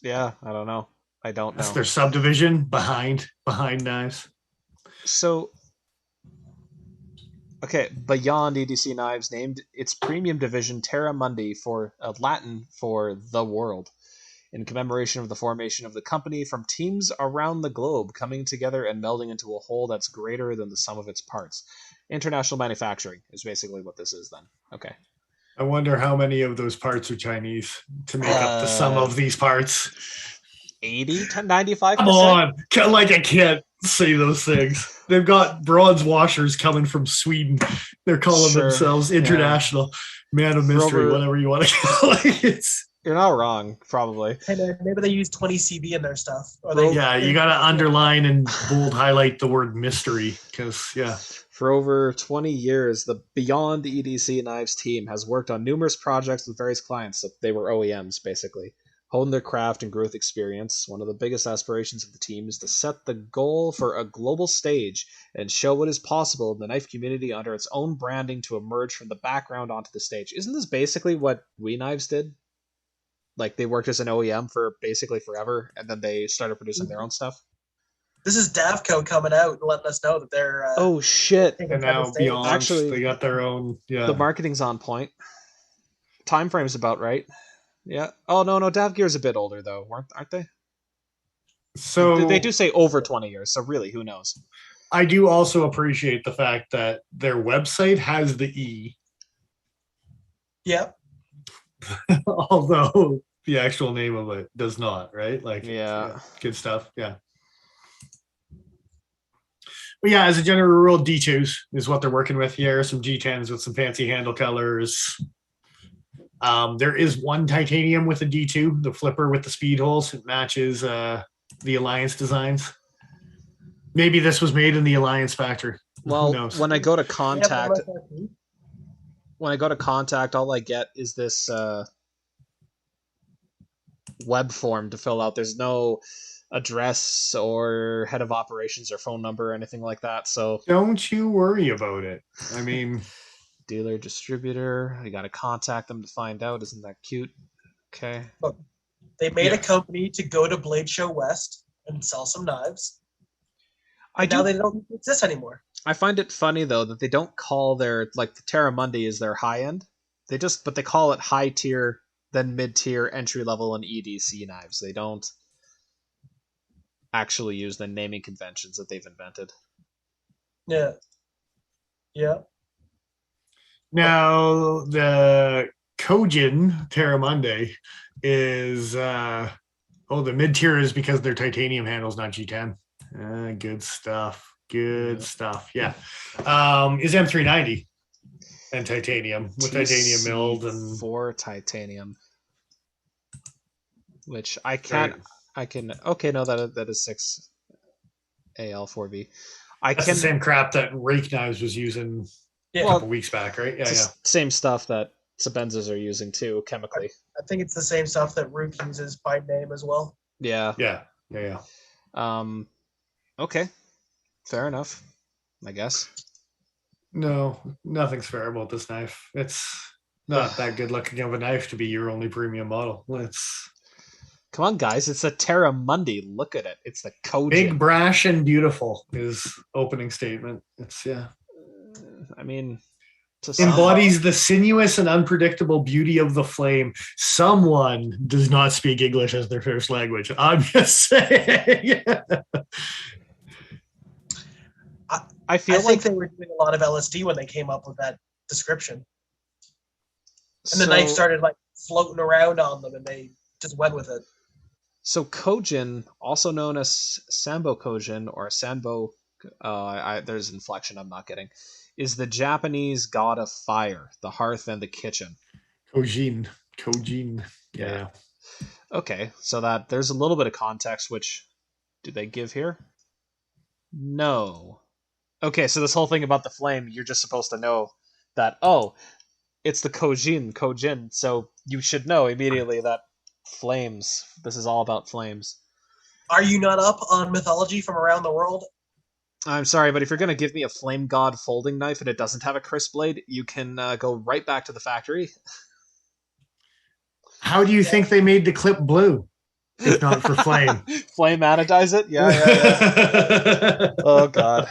Yeah, I don't know. That's their subdivision behind knives. So, okay, Beyond EDC Knives named its premium division Terramundi, for Latin for the world, in commemoration of the formation of the company from teams around the globe coming together and melding into a whole that's greater than the sum of its parts. International manufacturing is basically what this is then. Okay. I wonder how many of those parts are Chinese to make up the sum of these parts. 80 to 95%? Come on. Like, I can't say those things. They've got bronze washers coming from Sweden. They're calling themselves international man of mystery, whatever you want to call it. You're not wrong, probably. And maybe they use 20 CV in their stuff. Or you got to underline and bold highlight the word mystery because, For over 20 years, the Beyond EDC Knives team has worked on numerous projects with various clients. So they were OEMs, basically. Honed their craft and growth experience. One of the biggest aspirations of the team is to set the goal for a global stage and show what is possible in the knife community under its own branding to emerge from the background onto the stage. Isn't this basically what We Knives did? Like, they worked as an OEM for basically forever, and then they started producing their own stuff? This is Davco coming out and letting us know that they're... oh, shit. And now Beyond, actually, they got their own... Yeah. The marketing's on point. Time frame's about right. Yeah. Oh, no, Davgear's a bit older, though, aren't they? So they do say over 20 years, so really, who knows? I do also appreciate the fact that their website has the E. Yep. Although the actual name of it does not, right? Like, yeah. Good stuff. Yeah. But yeah, as a general rule, D2s is what they're working with here. Some G10s with some fancy handle colors. There is one titanium with a D2, the flipper with the speed holes. It matches the Alliance designs. Maybe this was made in the Alliance factory. Well, when I go to contact, all I get is this web form to fill out. There's no address or head of operations or phone number or anything like that. So don't you worry about it. I mean, dealer, distributor, I got to contact them to find out. Isn't that cute? Okay. Look, they made a company to go to Bladeshow West and sell some knives. Now they don't exist anymore. I find it funny though that they don't call their, like, the Terramundi is their high end. But they call it high tier, then mid tier, entry level, and EDC knives. They don't actually use the naming conventions that they've invented. Yeah. Yeah. Now the Kojin Terramundi is the mid tier is because their titanium handles, not G10. Good stuff. Good stuff. Yeah. Is M390 and titanium with titanium milled and for titanium, which I can. Okay, no, that is 6 AL4V. That's the same crap that Rake Knives was using a couple weeks back, right? Yeah. Same stuff that Sabenzas are using too, chemically. I think it's the same stuff that Rook uses by name as well. Yeah. Yeah. Okay. Fair enough, I guess. No, nothing's fair about this knife. It's not that good looking of a knife to be your only premium model. Come on, guys. It's a Terramundi. Look at it. It's the Kojin. Big, brash, and beautiful is opening statement. I mean, embodies the sinuous and unpredictable beauty of the flame. Someone does not speak English as their first language. I'm just saying. I think they were doing a lot of LSD when they came up with that description. And the knife started like floating around on them and they just went with it. So Kojin, also known as Sambo Kojin or Sanbo, there's inflection I'm not getting, is the Japanese god of fire, the hearth, and the kitchen. Kojin. Yeah. Okay, so that there's a little bit of context, which do they give here? No. Okay, so this whole thing about the flame, you're just supposed to know that, it's the Kojin, so you should know immediately that flames, this is all about flames. Are you not up on mythology from around the world? I'm sorry, but if you're going to give me a flame god folding knife and it doesn't have a crisp blade, you can go right back to the factory. How do you think they made the clip blue? If not for flame. Flame anodize it? Yeah. Oh, God.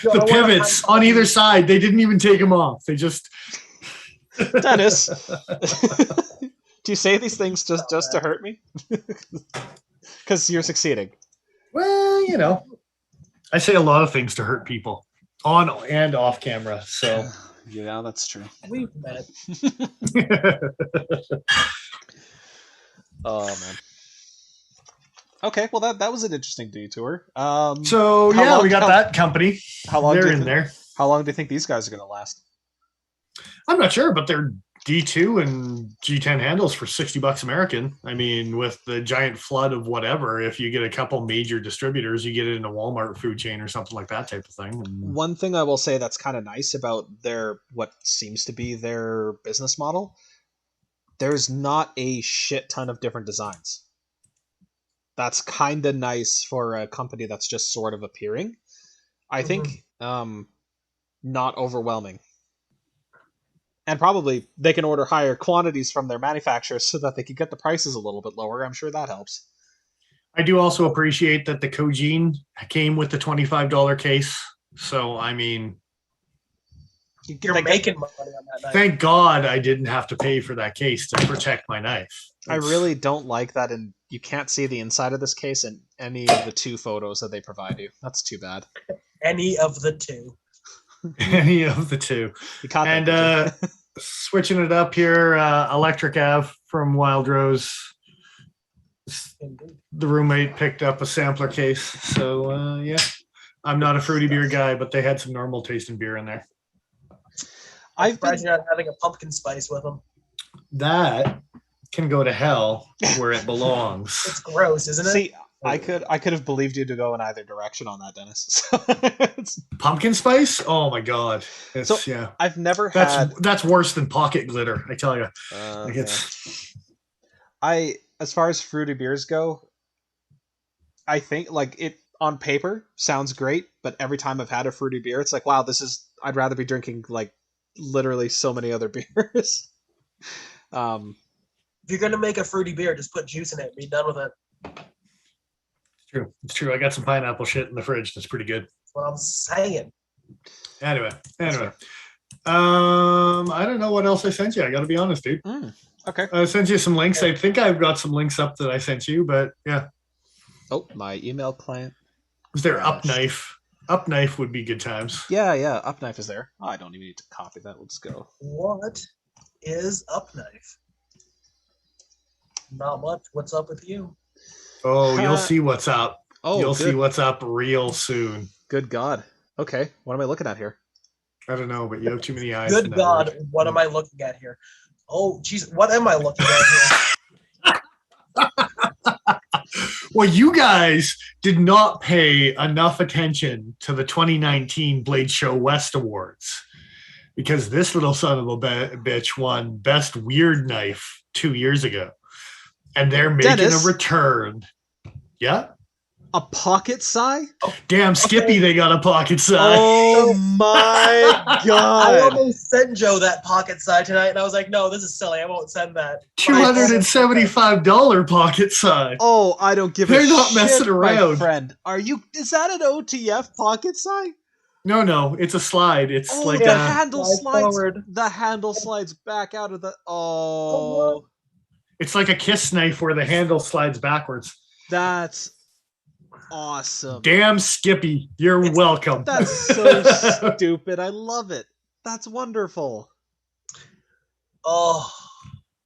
The pivots on either side, they didn't even take them off. They just... Dennis, do you say these things just to hurt me? Because you're succeeding. Well, I say a lot of things to hurt people. On and off camera. So Yeah, that's true. We've met. Oh man. Okay, well that was an interesting detour. So How yeah, long- we got how- that company. How long? They're do you in thi- there. How long do you think these guys are going to last? I'm not sure, but they're D2 and G10 handles for $60 American. I mean, with the giant flood of whatever, if you get a couple major distributors, you get it in a Walmart food chain or something like that type of thing. And One thing I will say that's kind of nice about their what seems to be their business model, there's not a shit ton of different designs. That's kind of nice for a company that's just sort of appearing. I think not overwhelming. And probably they can order higher quantities from their manufacturers so that they can get the prices a little bit lower. I'm sure that helps. I do also appreciate that the Kojin came with the $25 case. So, I mean, You're making money on that knife. thank God I didn't have to pay for that case to protect my knife. I really don't like that, and you can't see the inside of this case in any of the two photos that they provide you. That's too bad. Any of the two. Any of the two. You caught that, And did you? switching it up here, Electric Ave from Wild Rose. Indeed. The roommate picked up a sampler case. So, yeah, I'm not a fruity beer guy, but they had some normal tasting beer in there. I'm surprised you're not having a pumpkin spice with them. That can go to hell where it belongs. It's gross, isn't it? See, I could have believed you to go in either direction on that, Dennis. Pumpkin spice? Oh my god! It's So, yeah. I've never had. That's worse than pocket glitter. I tell you. Like Yeah. it's As far as fruity beers go, I think like it on paper sounds great, but every time I've had a fruity beer, it's like, wow, I'd rather be drinking like literally so many other beers. If you're gonna make a fruity beer, just put juice in it and be done with it. true. It's true. I got some pineapple shit in the fridge. That's pretty good. That's what I'm saying. Anyway. I don't know what else I sent you. I got to be honest, dude. Okay. I sent you some links. I think I've got some links up that I sent you, but yeah. Oh, my email client. Was there Gosh. Upknife? Upknife would be good times. Yeah, Upknife is there. Oh, I don't even need to copy that. Let's go. What is Upknife? Not much. What's up with you? Oh, you'll see what's up. Oh, You'll good. see what's up real soon. Good God. Okay, what am I looking at here? I don't know, but you have too many eyes. Good in that God, word. what am I looking at here? Oh, jeez, what am I looking at here? Well, you guys did not pay enough attention to the 2019 Bladeshow West Awards because this little son of a bitch won Best Weird Knife 2 years ago. And they're making Dennis? a return. Yeah? A pocket sigh? Damn, Skippy, they got a pocket size. Oh my I God. almost sent Joe that pocket side tonight, and I was like, no, this is silly. I won't send that. $275 pocket size. Oh, I don't give a They're not shit, messing my around. friend. Is that an OTF pocket sigh? No, it's a slide. It's Oh, like the a, handle Slide slides. forward. The handle slides back out of the. Oh, Oh, it's like a kiss knife where the handle slides backwards. that's awesome. Damn, Skippy, you're welcome. That's so stupid. I love it. That's wonderful. Oh,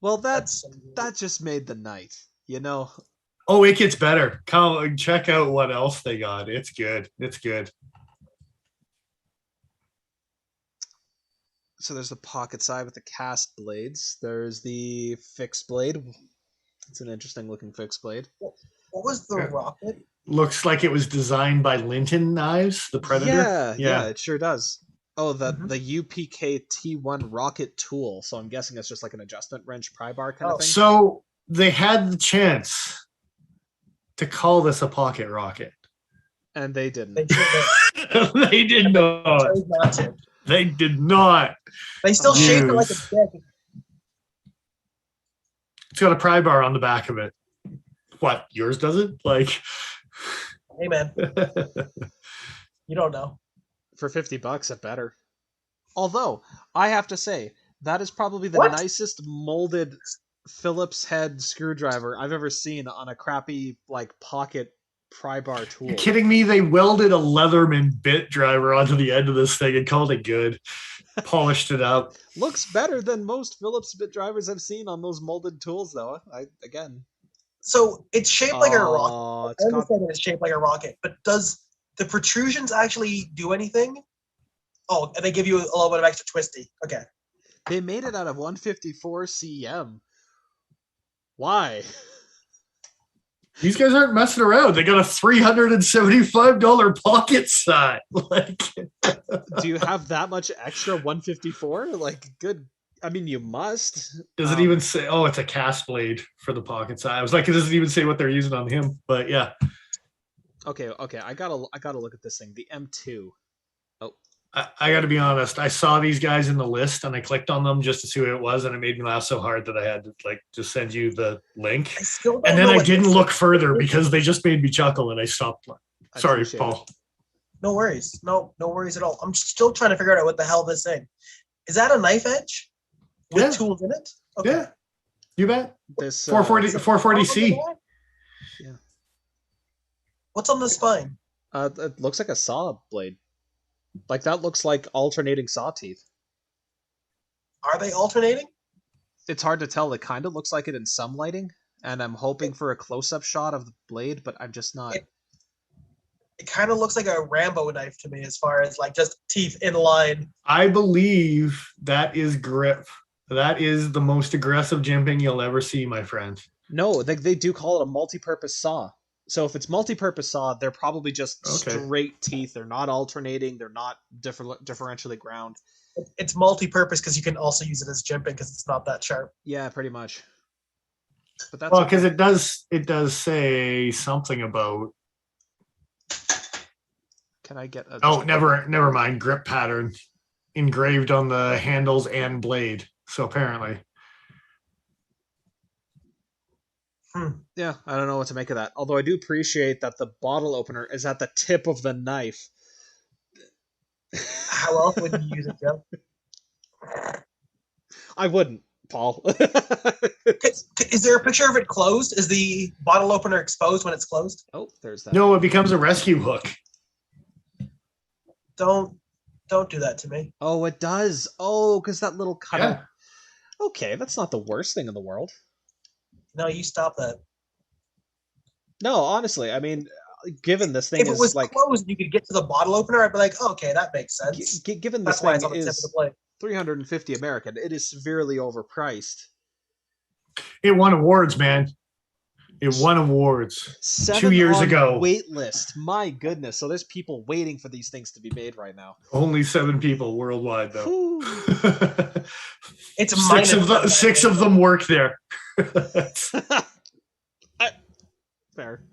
Well, that's so good. that just made the night. You know. Oh, it gets better. Come check out what else they got. It's good. It's good. So there's the pocket side with the cast blades. There's the fixed blade. It's an interesting looking fixed blade. What was the Yeah. rocket? Looks like it was designed by Linton Knives, the Predator. Yeah, it sure does. Oh, the Mhm. the UPK T1 rocket tool. So I'm guessing it's just like an adjustment wrench pry bar kind Oh, of thing. So they had the chance to call this a pocket rocket. And they didn't. They should They did not. chose not to. They did not. They still shaped it like a Use. dick. It's got a pry bar on the back of it. What, yours doesn't? Like, Hey, man, you don't know. For $50, it better. Although, I have to say, that is probably the What? nicest molded Phillips head screwdriver I've ever seen on a crappy like pocket pry bar tool. You kidding me? They welded a Leatherman bit driver onto the end of this thing and called it good. Polished it up. Looks better than most Phillips bit drivers I've seen on those molded tools, though. So it's shaped like a rocket. Oh, I it's got. understand that it's shaped like a rocket, but does the protrusions actually do anything? Oh, and they give you a little bit of extra twisty. Okay. They made it out of 154 cm. Why? These guys aren't messing around. They got a $375 pocket side. Like, Do you have that much extra 154? Like, good. I mean, you must. does it even say? Oh, it's a cast blade for the pocket side. I was like, it doesn't even say what they're using on him. But yeah. Okay. I gotta look at this thing. The M2. Oh, I got to be honest. I saw these guys in the list and I clicked on them just to see who it was, and it made me laugh so hard that I had to like just send you the link. I still don't And then know I what didn't this look is. further because they just made me chuckle and I stopped. I Sorry, appreciate Paul. No worries. No worries at all. I'm still trying to figure out what the hell this thing. Is that a knife edge with Yeah. tools in it? Okay. Yeah, you bet. this 440 440C. Yeah. What's on the spine? It looks like a saw blade. Like that looks like alternating saw teeth. Are they alternating? It's hard to tell. It kind of looks like it in some lighting, and I'm hoping for a close-up shot of the blade, but I'm just not. It kind of looks like a Rambo knife to me, as far as like just teeth in line. I believe that is grip. That is the most aggressive jimping you'll ever see, my friend. No, they do call it a multi-purpose saw. So if it's multi-purpose saw, they're probably just Okay. straight teeth. They're not alternating. They're not differentially ground. It's multi-purpose because you can also use it as jimping because it's not that sharp. Yeah, pretty much. But that's Well, because it does say something about. Can I get a? Oh, never mind. Grip pattern engraved on the handles and blade. So apparently, Yeah, I don't know what to make of that. Although I do appreciate that the bottle opener is at the tip of the knife. How else would you use it, Jeff? I wouldn't, Paul. Is there a picture of it closed? Is the bottle opener exposed when it's closed? Oh, there's that. no, it becomes a rescue hook. Don't do that to me. Oh, it does. Oh, because that little cutout. Yeah. Okay, that's not the worst thing in the world. No, you stop that. No, honestly, I mean, given this thing If it is was like, closed and you could get to the bottle opener, I'd be like, oh, okay, that makes sense. given That's this why thing it's on the tip of is the plate. 350 American, it is severely overpriced. It won awards, man. It won awards 7 2 years on ago. wait list. My goodness. So there's people waiting for these things to be made right now. Only 7 people worldwide, though. Whew. It's Six of them work there. Fair.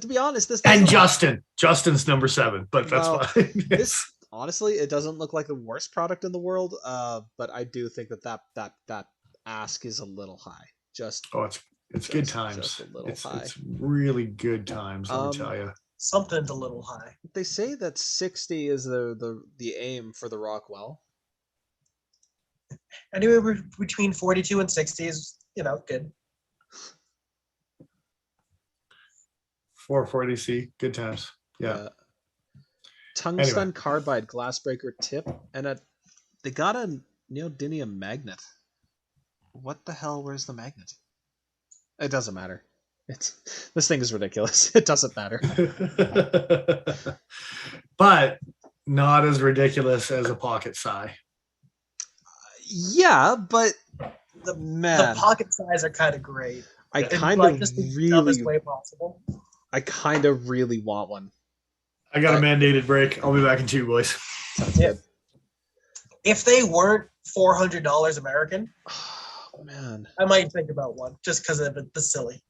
To be honest, this And doesn't- Justin's number 7, but that's Well, fine. this honestly, it doesn't look like the worst product in the world. But I do think that ask is a little high. Just It's good just times. a little high. It's really good times, let me tell you. Something's a little high. they say that 60 is the aim for the Rockwell. Anywhere between 42 and 60 is, good. 440C, good times. Yeah. Tungsten Anyway. carbide glass breaker tip, and they got a neodymium magnet. What the hell? Where's the magnet? It doesn't matter. This thing is ridiculous. It doesn't matter. But not as ridiculous as a pocket sigh. Yeah, but The man, pocket size are kind of great. I In, kind like, of just the dumbest really, way possible. I kind of really want one. I got a mandated break. I'll be back in 2, boys. Sounds Yeah. good. If they weren't $400 American, Oh, man. I might think about one just because of the silly.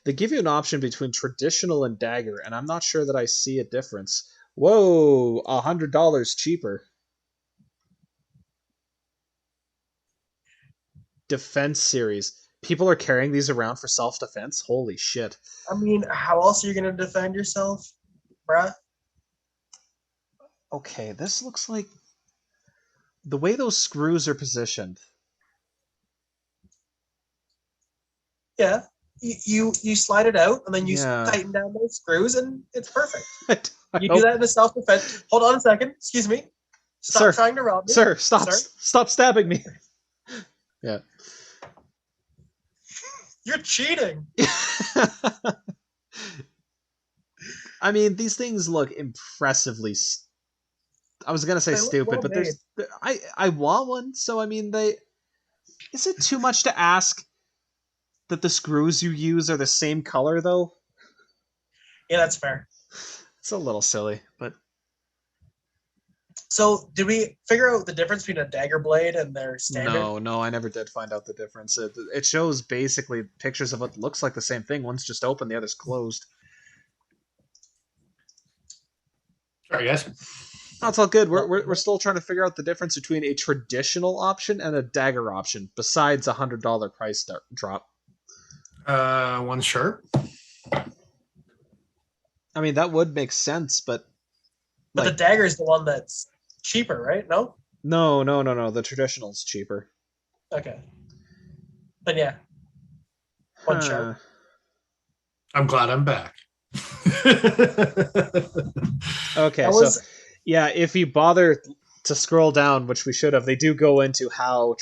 They give you an option between traditional and dagger, and I'm not sure that I see a difference. Whoa, $100 cheaper. Defense series. People are carrying these around for self-defense? Holy shit. I mean, how else are you going to defend yourself, bruh? Okay, this looks like the way those screws are positioned. Yeah. You slide it out, and then you Yeah. tighten down those screws, and it's perfect. I You hope- do that in a self-defense. Hold on a second. Excuse me. Stop Sir. trying to rob me. Sir, stop! Sir? Stop stabbing me! Yeah. You're cheating. I mean, these things look impressively. I was gonna say They look stupid, well but made. I want one. So I mean, Is it too much to ask that the screws you use are the same color though? Yeah, that's fair. It's a little silly, but So, did we figure out the difference between a dagger blade and their standard? no, I never did find out the difference. It shows basically pictures of what looks like the same thing. One's just open, the other's closed. Sorry, guys. That's all good. We're still trying to figure out the difference between a traditional option and a dagger option, besides $100 price drop. One sharp. I mean, that would make sense, but But the dagger is the one that's cheaper, right? No? no. The traditional's cheaper. Okay. Then yeah. One sharp. I'm glad I'm back. Okay, That so was yeah, if you bother to scroll down, which we should have, they do go into how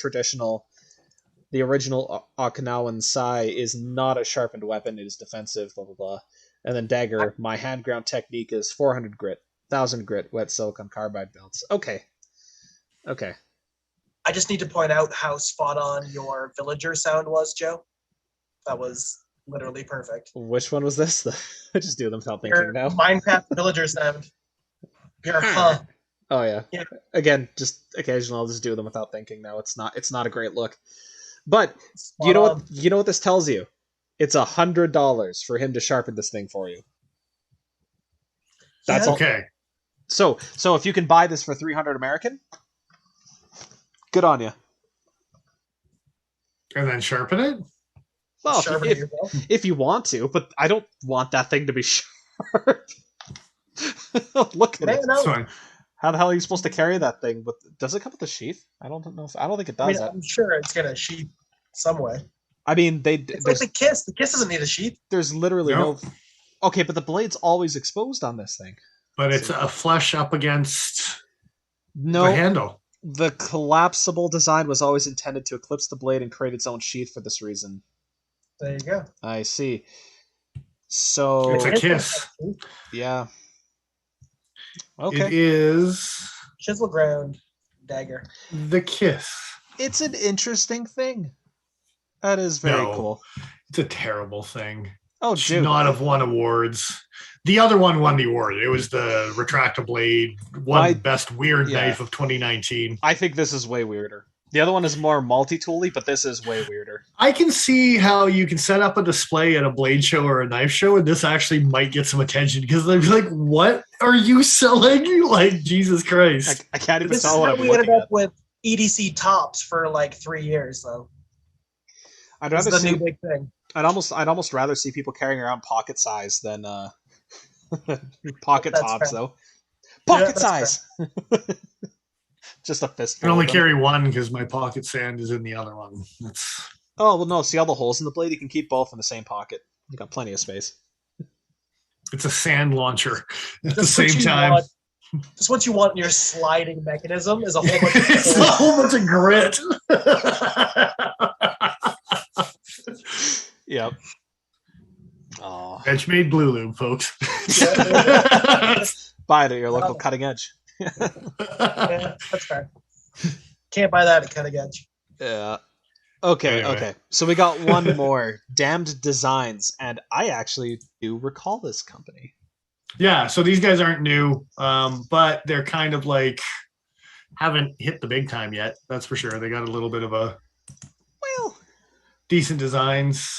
the original Okinawan Sai is not a sharpened weapon, it is defensive, blah blah blah. And then dagger, my hand ground technique is 400 grit, 1000 grit, wet silicon carbide belts. Okay. I just need to point out how spot on your villager sound was, Joe. That was literally perfect. Which one was this? I just do them without thinking Your now. Minecraft villager sound. Your huh. Oh yeah. Yeah. Again, just occasionally I'll just do them without thinking now. It's not a great look. But Spot you know on. what this tells you? It's $100 for him to sharpen this thing for you. That's Yeah. all. Okay. So if you can buy this for 300 American, good on you. And then sharpen it? Well, Sharpen it yourself. if you want to, but I don't want that thing to be sharp. Look at Man, it. no. That's fine. How the hell are you supposed to carry that thing? Does it come with a sheath? I don't know. I don't think it I does. mean, I'm sure it's gonna sheath some way. I mean, It's like the kiss. The kiss doesn't need a sheath. there's literally No. no. Okay, but the blade's always exposed on this thing. But it's a flush up against the No, handle. the collapsible design was always intended to eclipse the blade and create its own sheath for this reason. There you go. I see. So It's a kiss. yeah. It Okay. is Chisel ground dagger. the kiss. It's an interesting thing. That is very No. cool. It's a terrible thing. Oh, Should dude. not have won awards. The other one won the award. It was the retractable blade, best weird Yeah. knife of 2019. I think this is way weirder. The other one is more multi-tooly, but this is way weirder. I can see how you can set up a display at a blade show or a knife show, and this actually might get some attention because they'd be like, "What are you selling?" Like, Jesus Christ! I can't even This is tell what how I'm we ended looking up at. with EDC tops for like 3 years, though. I'd This rather is the see. new big thing. I'd almost rather see people carrying around pocket size than pocket That's tops, fair. though. Yeah, Pocket that's size. Just a I fistful. can only of them. carry one because my pocket sand is in the other one. That's Oh well, no. See all the holes in the blade? You can keep both in the same pocket. You got plenty of space. it's a sand launcher at the Just what same you time. want- Just what you want in your sliding mechanism is a whole bunch of It's a whole bunch of grit. Yep. Oh, Benchmade Blue Lube, folks. buy it at your local cutting edge. Yeah, that's fair. Can't buy that at cutting edge. Yeah. Okay. Anyway. Okay. So we got one more. Damned Designs, and I actually do recall this company. Yeah, so these guys aren't new, but they're kind of like haven't hit the big time yet. That's for sure. They got a little bit of a Well, decent designs.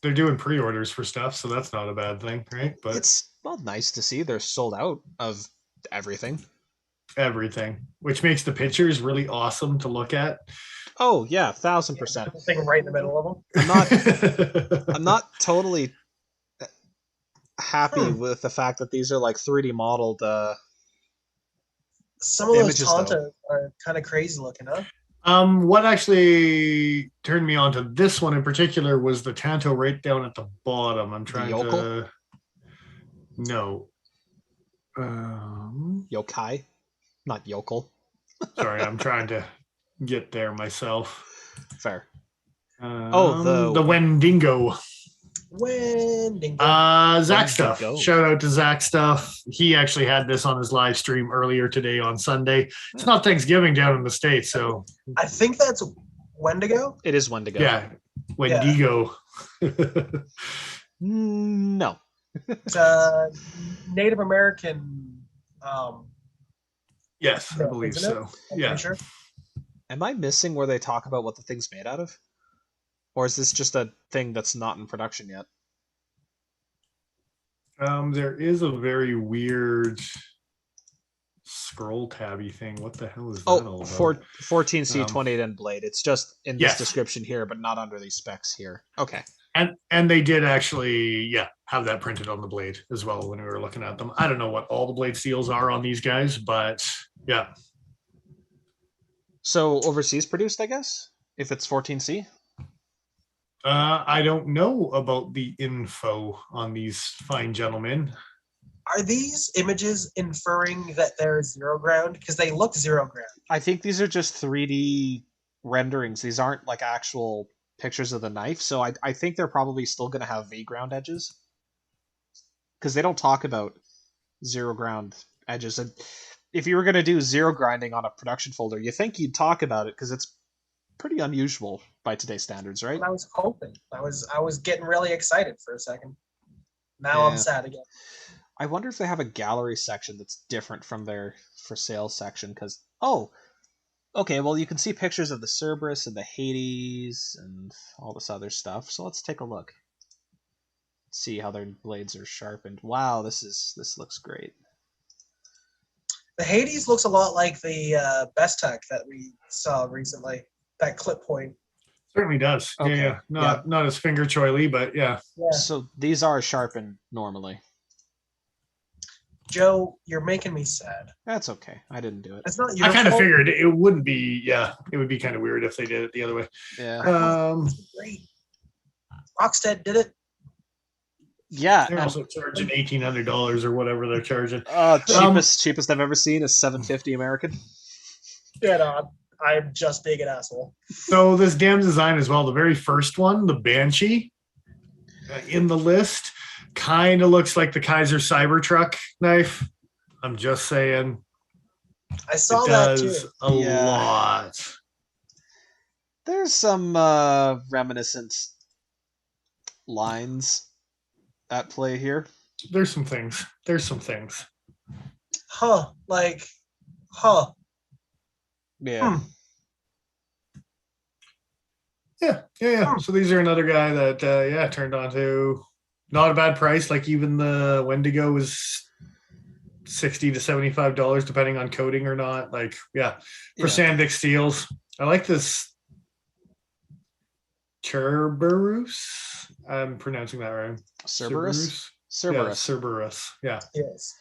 They're doing pre-orders for stuff, so that's not a bad thing, right? But it's nice to see they're sold out of everything. everything, which makes the pictures really awesome to look at. Oh yeah, 1000%. The thing right in the middle of them. I'm not totally happy with the fact that these are like 3D modeled. Some of those Images, though. Tauntauns are kind of crazy looking, huh? What actually turned me on to this one in particular was the Tanto right down at the bottom. I'm trying yokel? to. No. Yokai, not yokel. Sorry, I'm trying to get there myself. Fair. The Wendigo. Zach Stuff. Wendigo. Shout out to Zach Stuff. He actually had this on his live stream earlier today on Sunday. It's not Thanksgiving down in the States, so I think that's Wendigo. It is Wendigo. yeah, Wendigo. No. It's Native American. Yes, I believe isn't it? so. I'm Yeah. pretty sure. Am I missing where they talk about what the thing's made out of? Or is this just a thing that's not in production yet? There is a very weird scroll tabby thing. What the hell is that all about? 14C 28N blade. It's just in this Yes. description here, but not under these specs here. Okay. And they did actually, have that printed on the blade as well when we were looking at them. I don't know what all the blade seals are on these guys, but yeah. So overseas produced, I guess, if it's 14C. I don't know about the info on these fine gentlemen. Are these images inferring that they're zero ground? Because they look zero ground. I think these are just 3D renderings. These aren't like actual pictures of the knife. So I think they're probably still going to have V ground edges. Because they don't talk about zero ground edges. And if you were going to do zero grinding on a production folder, you think you'd talk about it because it's pretty unusual by today's standards, right? And I was hoping. I was getting really excited for a second. Now I'm sad again. I wonder if they have a gallery section that's different from their for sale section. Because okay, well you can see pictures of the Cerberus and the Hades and all this other stuff. So let's take a look. See how their blades are sharpened. Wow, this looks great. The Hades looks a lot like the Best Tech that we saw recently. That clip point. Certainly does. Okay. Yeah. Not as finger choily, but yeah. So these are sharpened normally. Joe, you're making me sad. That's okay. I didn't do it. It's not your I kind of fault. figured it wouldn't be. Yeah, it would be kind of weird if they did it the other way. Yeah. Great. Rockstead did it. Yeah. They're also charging $1,800 or whatever they're charging. Cheapest I've ever seen is $750 American. Get on. I'm just being an asshole. So this damn design as well, the very first one, the Banshee in the list, kind of looks like the Kaiser Cybertruck knife. I'm just saying. I saw it that does too. a lot. There's some reminiscent lines at play here. There's some things. Huh. Yeah. Yeah. So these are another guy that turned on to not a bad price. Like even the Wendigo was $60 to $75 depending on coating or not. Like for Sandvik steels. I like this Cerberus. I'm pronouncing that right. Cerberus. Yeah, Cerberus. Yeah. Yes.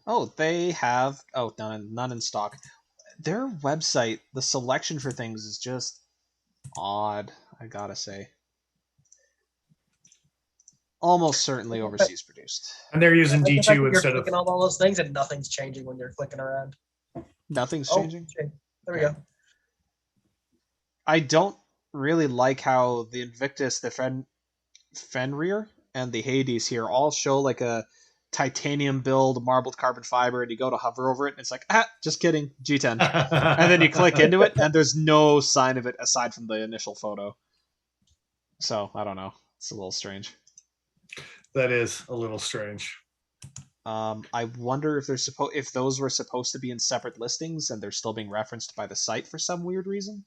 Oh, they have none in stock. Their website, the selection for things is just odd, I gotta say. Almost certainly overseas produced. And they're using D2 instead you're of. clicking on all those things and nothing's changing when you're clicking around. Nothing's changing? Okay. There we go. I don't really like how the Invictus, the Fenrir, and the Hades here all show like a titanium build, marbled carbon fiber, and you go to hover over it, and it's like, just kidding, G10. And then you click into it, and there's no sign of it aside from the initial photo. So, I don't know. It's a little strange. That is a little strange. I wonder if if those were supposed to be in separate listings, and they're still being referenced by the site for some weird reason.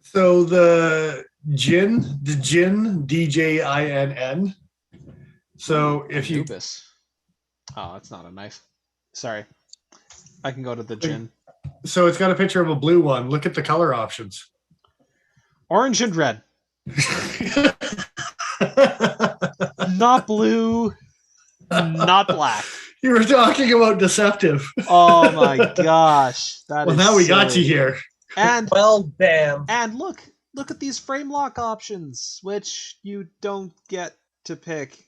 So the Jinn, DJINN. So if you Anubis. Oh, it's not a knife. Sorry. I can go to the Jinn. So it's got a picture of a blue one. Look at the color options. Orange and red. Not blue. Not black. You were talking about deceptive. Oh my gosh. Well, now we got you here. And Well, damn. and look at these frame lock options, which you don't get to pick.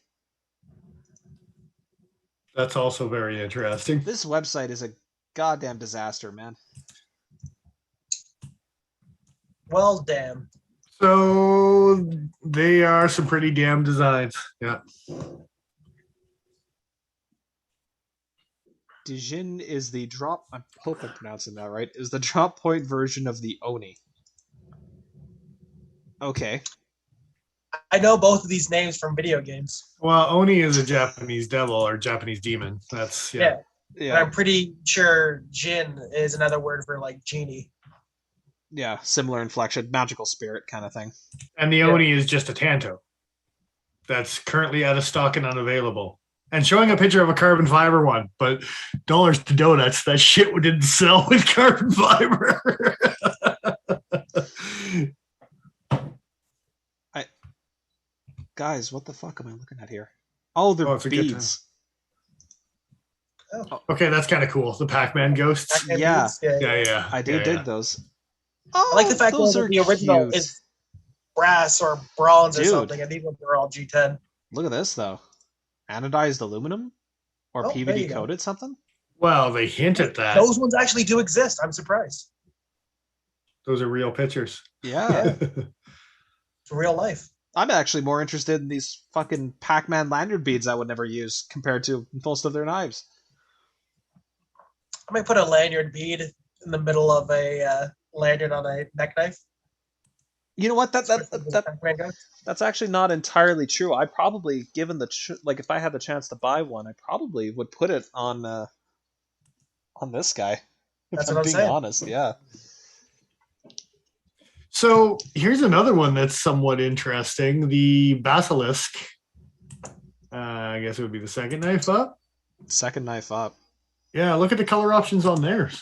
That's also very interesting. This website is a goddamn disaster, man. Well, damn. So they are some pretty damn designs. Yeah. Dijin is the drop. I hope I'm pronouncing that right. Is the drop point version of the Oni. Okay. I know both of these names from video games. Well, Oni is a Japanese devil or Japanese demon. That's yeah. And Yeah. I'm pretty sure Jin is another word for like genie. Yeah. Similar inflection, magical spirit kind of thing. And the Oni is just a Tanto that's currently out of stock and unavailable. And showing a picture of a carbon fiber one, but dollars to donuts, that shit didn't sell with carbon fiber. Guys, what the fuck am I looking at here? Oh, they're it's a good beads. Okay, that's kind of cool. The Pac-Man ghosts. Pac-Man Yeah. beads? Yeah. I do Yeah, dig yeah. those. Oh, I like the fact those that are the original cute. is brass or bronze Dude. or something, and these ones are all G10. Look at this though. Anodized aluminum or Oh, there PVD you go. coated something. Well, they hint at that. Those ones actually do exist. I'm surprised. Those are real pictures. Yeah. It's real life. I'm actually more interested in these fucking Pac-Man lanyard beads I would never use compared to most of their knives. I might put a lanyard bead in the middle of a lanyard on a neck knife. You know what? Pac-Man ghost. That's actually not entirely true. I probably, given the like, if I had the chance to buy one, I probably would put it on this guy. That's If what I'm being saying. honest, yeah. So here's another one that's somewhat interesting. The Basilisk. I guess it would be the second knife up. Second knife up. Yeah, look at the color options on theirs.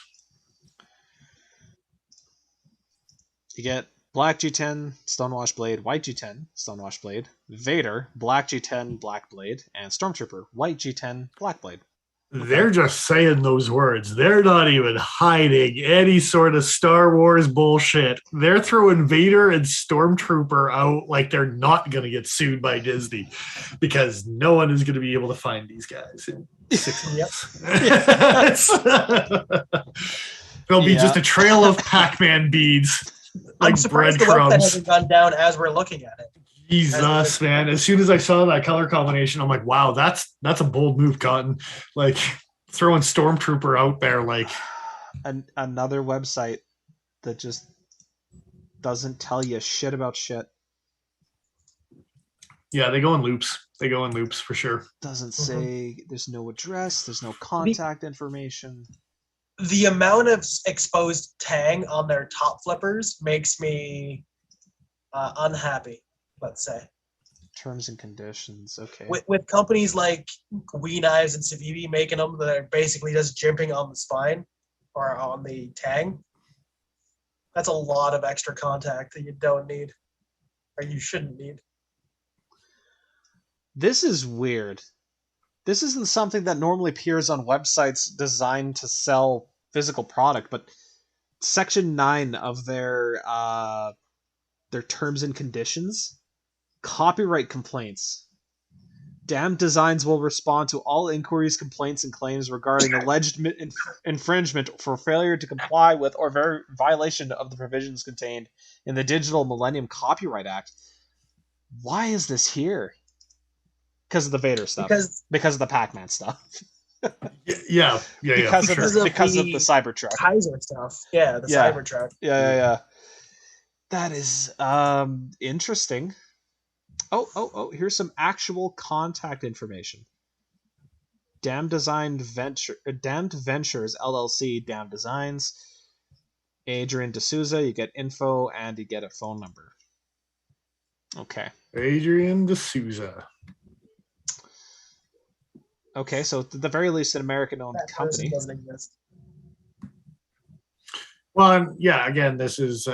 You get black G10 Stonewash Blade, white G10 Stonewash Blade, Vader black G10 black blade, and Stormtrooper white G10 black blade. They're just saying those words. They're not even hiding any sort of Star Wars bullshit. They're throwing Vader and Stormtrooper out like they're not going to get sued by Disney because no one is going to be able to find these guys in 6 months. There'll be just a trail of Pac-Man beads. I'm Like surprised the website breadcrumbs. hasn't gone down as we're looking at it. Jesus, man. As soon as I saw that color combination, I'm like, wow, that's a bold move, Cotton. Like throwing Stormtrooper out there, like Another website that just doesn't tell you shit about shit. yeah, they go in loops. They go in loops for sure. Doesn't say there's no address, there's no contact information. The amount of exposed tang on their top flippers makes me unhappy, let's say. Terms and conditions, okay. With companies like Wee Knives and Civivi making them that are basically just jimping on the spine or on the tang, that's a lot of extra contact that you don't need or you shouldn't need. This is weird. This isn't something that normally appears on websites designed to sell physical product, but Section 9 of their terms and conditions, copyright complaints. Damned Designs will respond to all inquiries, complaints, and claims regarding alleged infringement for failure to comply with or violation of the provisions contained in the Digital Millennium Copyright Act. Why is this here? Because of the Vader stuff. Because of the Pac-Man stuff. Yeah. Because for of sure. because of the Cybertruck. Kaiser stuff. Yeah, the Cybertruck. Yeah. That is interesting. Oh, here's some actual contact information. Damned Ventures LLC, Damned Designs. Adrian D'Souza, you get info and you get a phone number. Okay. Adrian D'Souza. Okay, so at the very least, an American-owned That company. person doesn't exist. Well, yeah, again, this is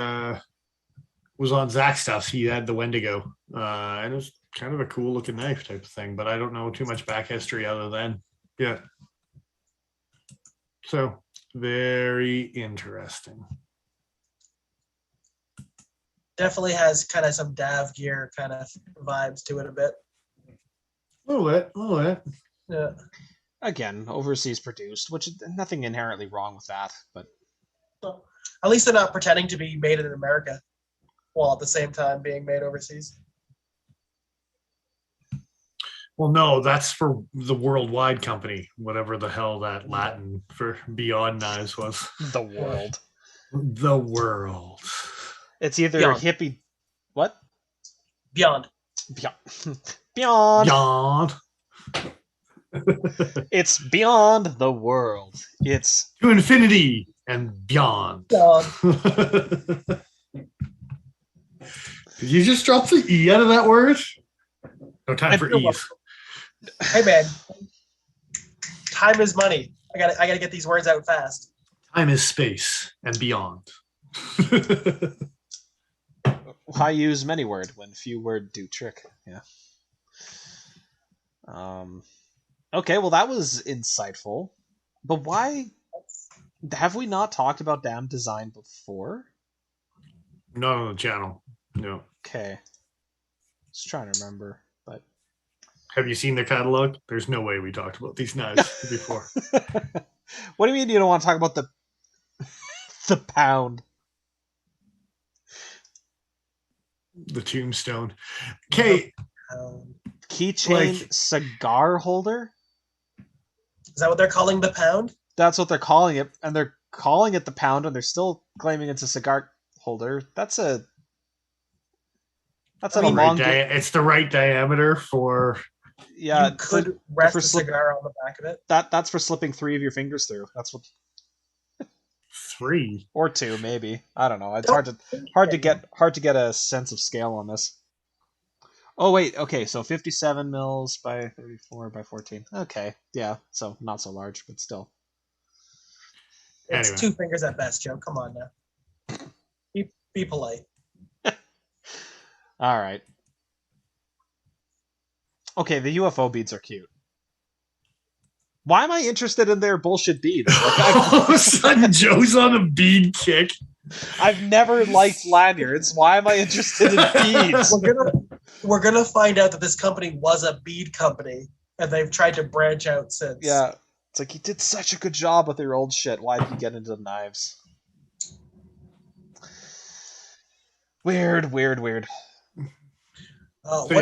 was on Zach stuff. He had the Wendigo. And it was kind of a cool looking knife type of thing, but I don't know too much back history other than so very interesting. Definitely has kind of some Dav gear kind of vibes to it a bit. A little bit. Yeah. Again, overseas produced, which is nothing inherently wrong with that, but So, at least they're not pretending to be made in America while at the same time being made overseas. Well, no, that's for the worldwide company, whatever the hell that Latin for Beyond Knives was. the world. The world. It's either Beyond. hippie. What? Beyond. Beyond. Beyond. It's beyond the world. It's To infinity and beyond. Beyond. Did you just drop the E out of that word? No time for You're E's. Hey man, time is money. I gotta get these words out fast. Time is space and beyond. I use many word when few word do trick. Yeah. Okay, well that was insightful. But why have we not talked about damn design before? Not on the channel. No. Okay. Just trying to remember, but Have you seen the catalog? There's no way we talked about these knives before. what do you mean you don't want to talk about the the pound? The tombstone. Okay. Keychain Like- cigar holder? Is that what they're calling the pound? That's what they're calling it, and they're calling it the pound, and they're still claiming it's a cigar holder. That's an elongated. It's the right diameter for. Yeah, You could for rest a slip- cigar on the back of it. that's for slipping 3 of your fingers through. That's what, 3. or 2 maybe. I don't know. It's hard to get a sense of scale on this. Oh wait, okay, so 57 mils by 34 by 14. Okay, yeah, so not so large, but still. It's Anyway. 2 fingers at best, Joe. Come on now. Be polite. All right. Okay, the UFO beads are cute. Why am I interested in their bullshit beads? All of a sudden, Joe's on a bead kick. I've never liked lanyards. Why am I interested in beads? We're gonna find out that this company was a bead company, and they've tried to branch out since. Yeah, it's like you did such a good job with your old shit. Why did you get into knives? Weird. What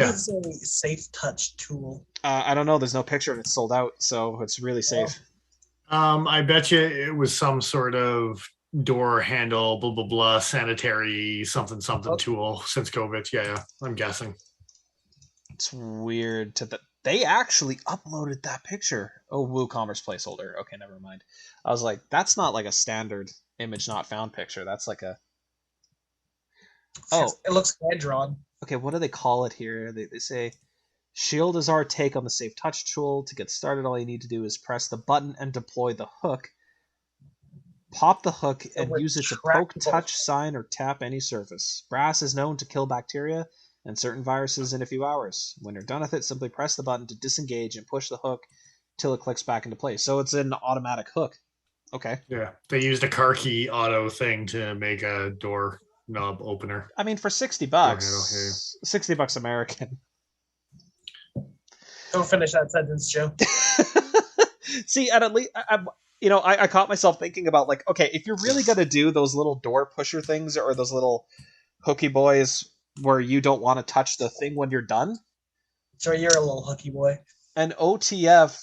is a safe touch tool? I don't know. There's no picture and it's sold out, so it's really safe. I bet you it was some sort of door handle, blah, blah, blah, sanitary something tool since COVID. Yeah, I'm guessing. It's weird they actually uploaded that picture. Oh, WooCommerce placeholder. Okay, never mind. I was like, that's not like a standard image not found picture. That's like a... Oh. It looks hand drawn. Okay, what do they call it here? They say, Shield is our take on the Safe Touch tool. To get started, all you need to do is press the button and deploy the hook. Pop the hook and use it to poke, touch, sign, or tap any surface. Brass is known to kill bacteria and certain viruses in a few hours. When you're done with it, simply press the button to disengage and push the hook till it clicks back into place. So it's an automatic hook. Okay. Yeah, they used a car key auto thing to make a door knob opener. I mean, for $60, $60 American. Don't finish that sentence, Joe. See, and at least I caught myself thinking about, like, okay, if you're really gonna do those little door pusher things or those little hooky boys where you don't want to touch the thing when you're done, So you're a little hooky boy. an OTF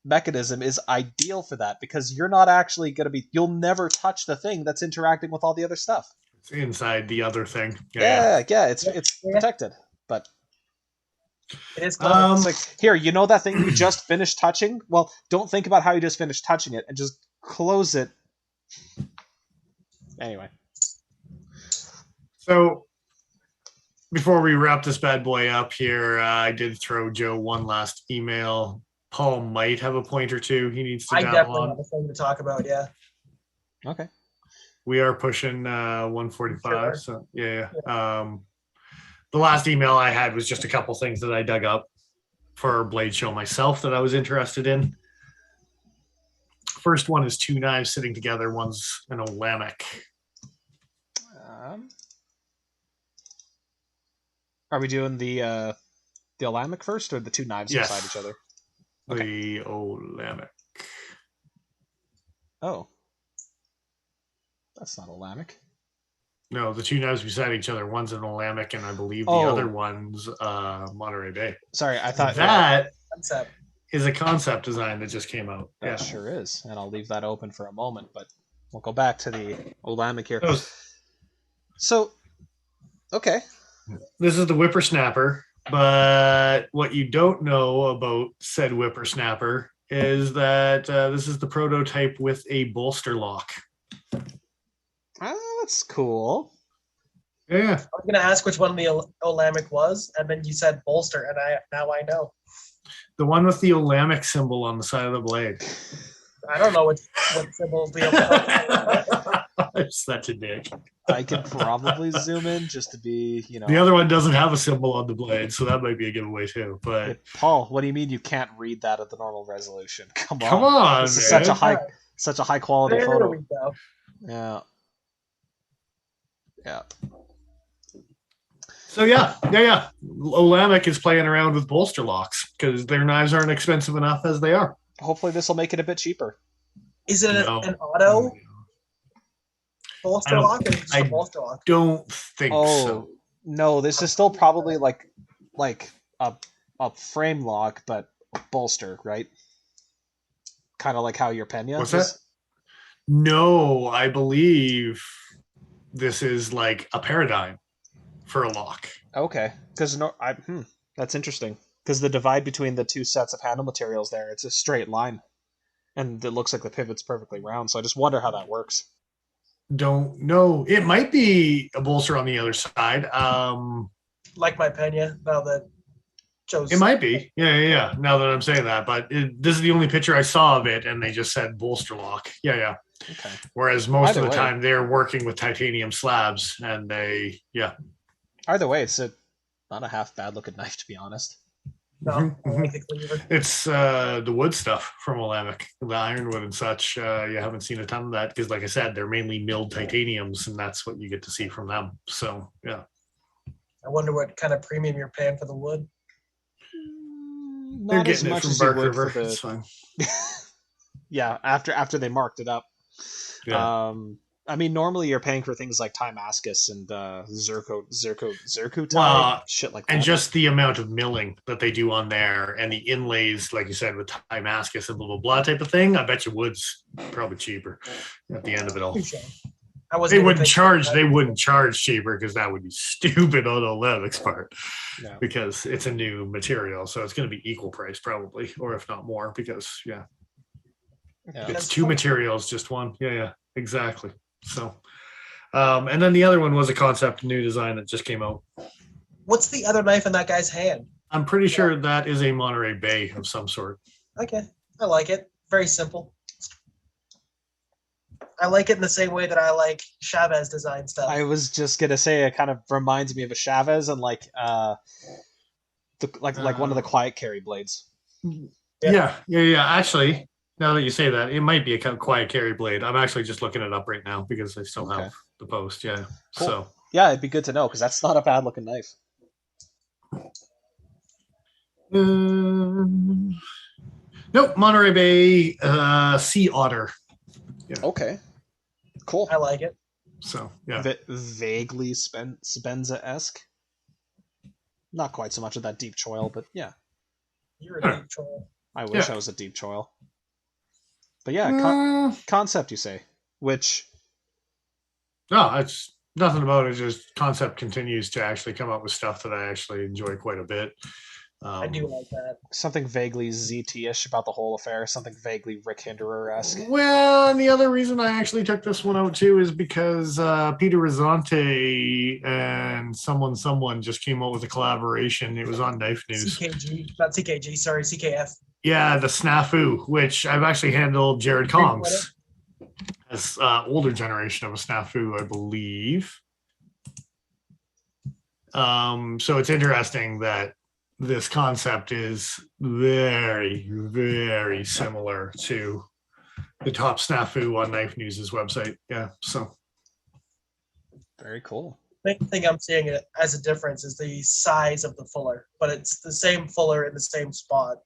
mechanism is ideal for that, because you're not actually you'll never touch the thing that's interacting with all the other stuff. It's inside the other thing. Yeah, it's protected. But It is it's like, here, you know that thing you just finished touching? Well, don't think about how you just finished touching it and just close it. Anyway. So before we wrap this bad boy up here, I did throw Joe one last email. Paul might have a point or two he needs to I dabble definitely on. have a thing to talk about, yeah. Okay. We are pushing 145. Sure. So yeah. The last email I had was just a couple things that I dug up for Bladeshow myself that I was interested in. First one is 2 knives sitting together. One's an Olamic. Are we doing the Olamic first, or the two knives Yes. beside each other? The Olamic. Oh, that's not Olamic. No, the two knives beside each other. One's an Olamic, and I believe the Oh. other one's Monterey Bay. Sorry, I thought That Concept. is a concept design that just came out. that sure is, and I'll leave that open for a moment. But we'll go back to the Olamic here. So, okay. This is the Whippersnapper, but what you don't know about said Whippersnapper is that this is the prototype with a bolster lock. Oh, that's cool. Yeah. I was gonna ask which one the Olamic was, and then you said bolster, and now I know. The one with the Olamic symbol on the side of the blade. I don't know what symbol the I'm such a dick. I could probably zoom in just to be, The other one doesn't have a symbol on the blade, so that might be a giveaway too. But Hey, Paul, what do you mean you can't read that at the normal resolution? Come on. come on, This is man. such a high quality There photo. we go. Yeah. Yeah. So yeah. Olamic is playing around with bolster locks because their knives aren't expensive enough as they are. Hopefully this will make it a bit cheaper. Is it No. an auto bolster lock, or is it just a bolster lock? Don't think so. No, this is still probably like a frame lock, but bolster, right? Kind of like how your Pena What's is. that? No, I believe this is like a paradigm for a lock. Okay, because that's interesting. Because the divide between the two sets of handle materials there, it's a straight line, and it looks like the pivot's perfectly round. So I just wonder how that works. Don't know. It might be a bolster on the other side. Like my Pena, now that Joe's. It might be. Yeah. Now that I'm saying that, but this is the only picture I saw of it, and they just said bolster lock. Yeah. Okay. Whereas most Either of the way. time they're working with titanium slabs, and Either way, it's not a half bad looking knife, to be honest. No, I like the cleaver. It's the wood stuff from Olamic, the ironwood and such. You haven't seen a ton of that because, like I said, they're mainly milled titaniums, and that's what you get to see from them. So yeah. I wonder what kind of premium you're paying for the wood. They're Not as getting it much from as you Bark would River. for It's the. fine. Yeah, after they marked it up. Yeah. I mean, normally you're paying for things like Timascus and Zirco tie, Well, shit like that. and just the amount of milling that they do on there and the inlays, like you said, with Timascus and blah, blah, blah type of thing, I bet you wood's probably cheaper at the end of it all. I wasn't They even wouldn't thinking charge. about They that. wouldn't charge cheaper because that would be stupid on Olamic's part Yeah. because it's a new material, so it's going to be equal price probably, or if not more, because Yeah. it's two materials, just one. Yeah, exactly. So, and then the other one was a concept new design that just came out. What's the other knife in that guy's hand? I'm pretty sure that is a Monterey Bay of some sort. Okay, I like it. Very simple. I like it in the same way that I like Chavez design stuff. I was just gonna say it kind of reminds me of a Chavez and like one of the quiet carry blades. Yeah. Actually, now that you say that, it might be a quiet carry blade. I'm actually just looking it up right now because I still have the post. Yeah. Cool. So Yeah, it'd be good to know because that's not a bad looking knife. nope, Monterey Bay Sea Otter. Yeah. Okay. Cool. I like it. So yeah. Vaguely Spenza-esque. Not quite so much of that deep choil, but yeah. You're a deep troll. I wish I was a deep choil. But yeah, concept you say, which No, it's nothing about it. Just concept continues to actually come up with stuff that I actually enjoy quite a bit. I do like that. something vaguely ZT-ish about the whole affair, something vaguely Rick Hinderer-esque. Well, and the other reason I actually took this one out too is because Peter Rizzante and someone just came out with a collaboration. It was on Knife News. CKG, not CKG, sorry, CKF. Yeah, the Snafu, which I've actually handled Jared Kong's as older generation of a Snafu, I believe. So it's interesting that this concept is very, very similar to the top snafu on Knife News' website. Yeah, so Very cool. main thing I'm seeing it as a difference is the size of the fuller, but it's the same fuller in the same spot.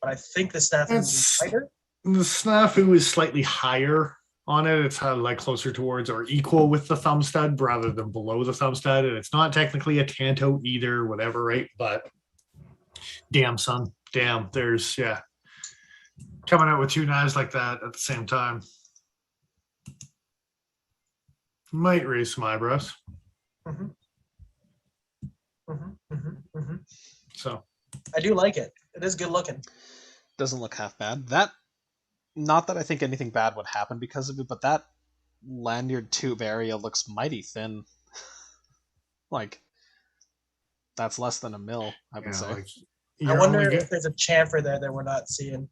But I think the snafu is tighter. The snafu is slightly higher on it. It's like closer towards or equal with the thumb stud rather than below the thumb stud. And it's not technically a Tanto either, whatever, right? But damn, son. Damn, there's, coming out with two knives like that at the same time. Might raise some eyebrows. So I do like it. It is good looking. Doesn't look half bad. Not that I think anything bad would happen because of it, but that lanyard tube area looks mighty thin. Like, that's less than a mil, I would say. I wonder if there's a chamfer there that we're not seeing.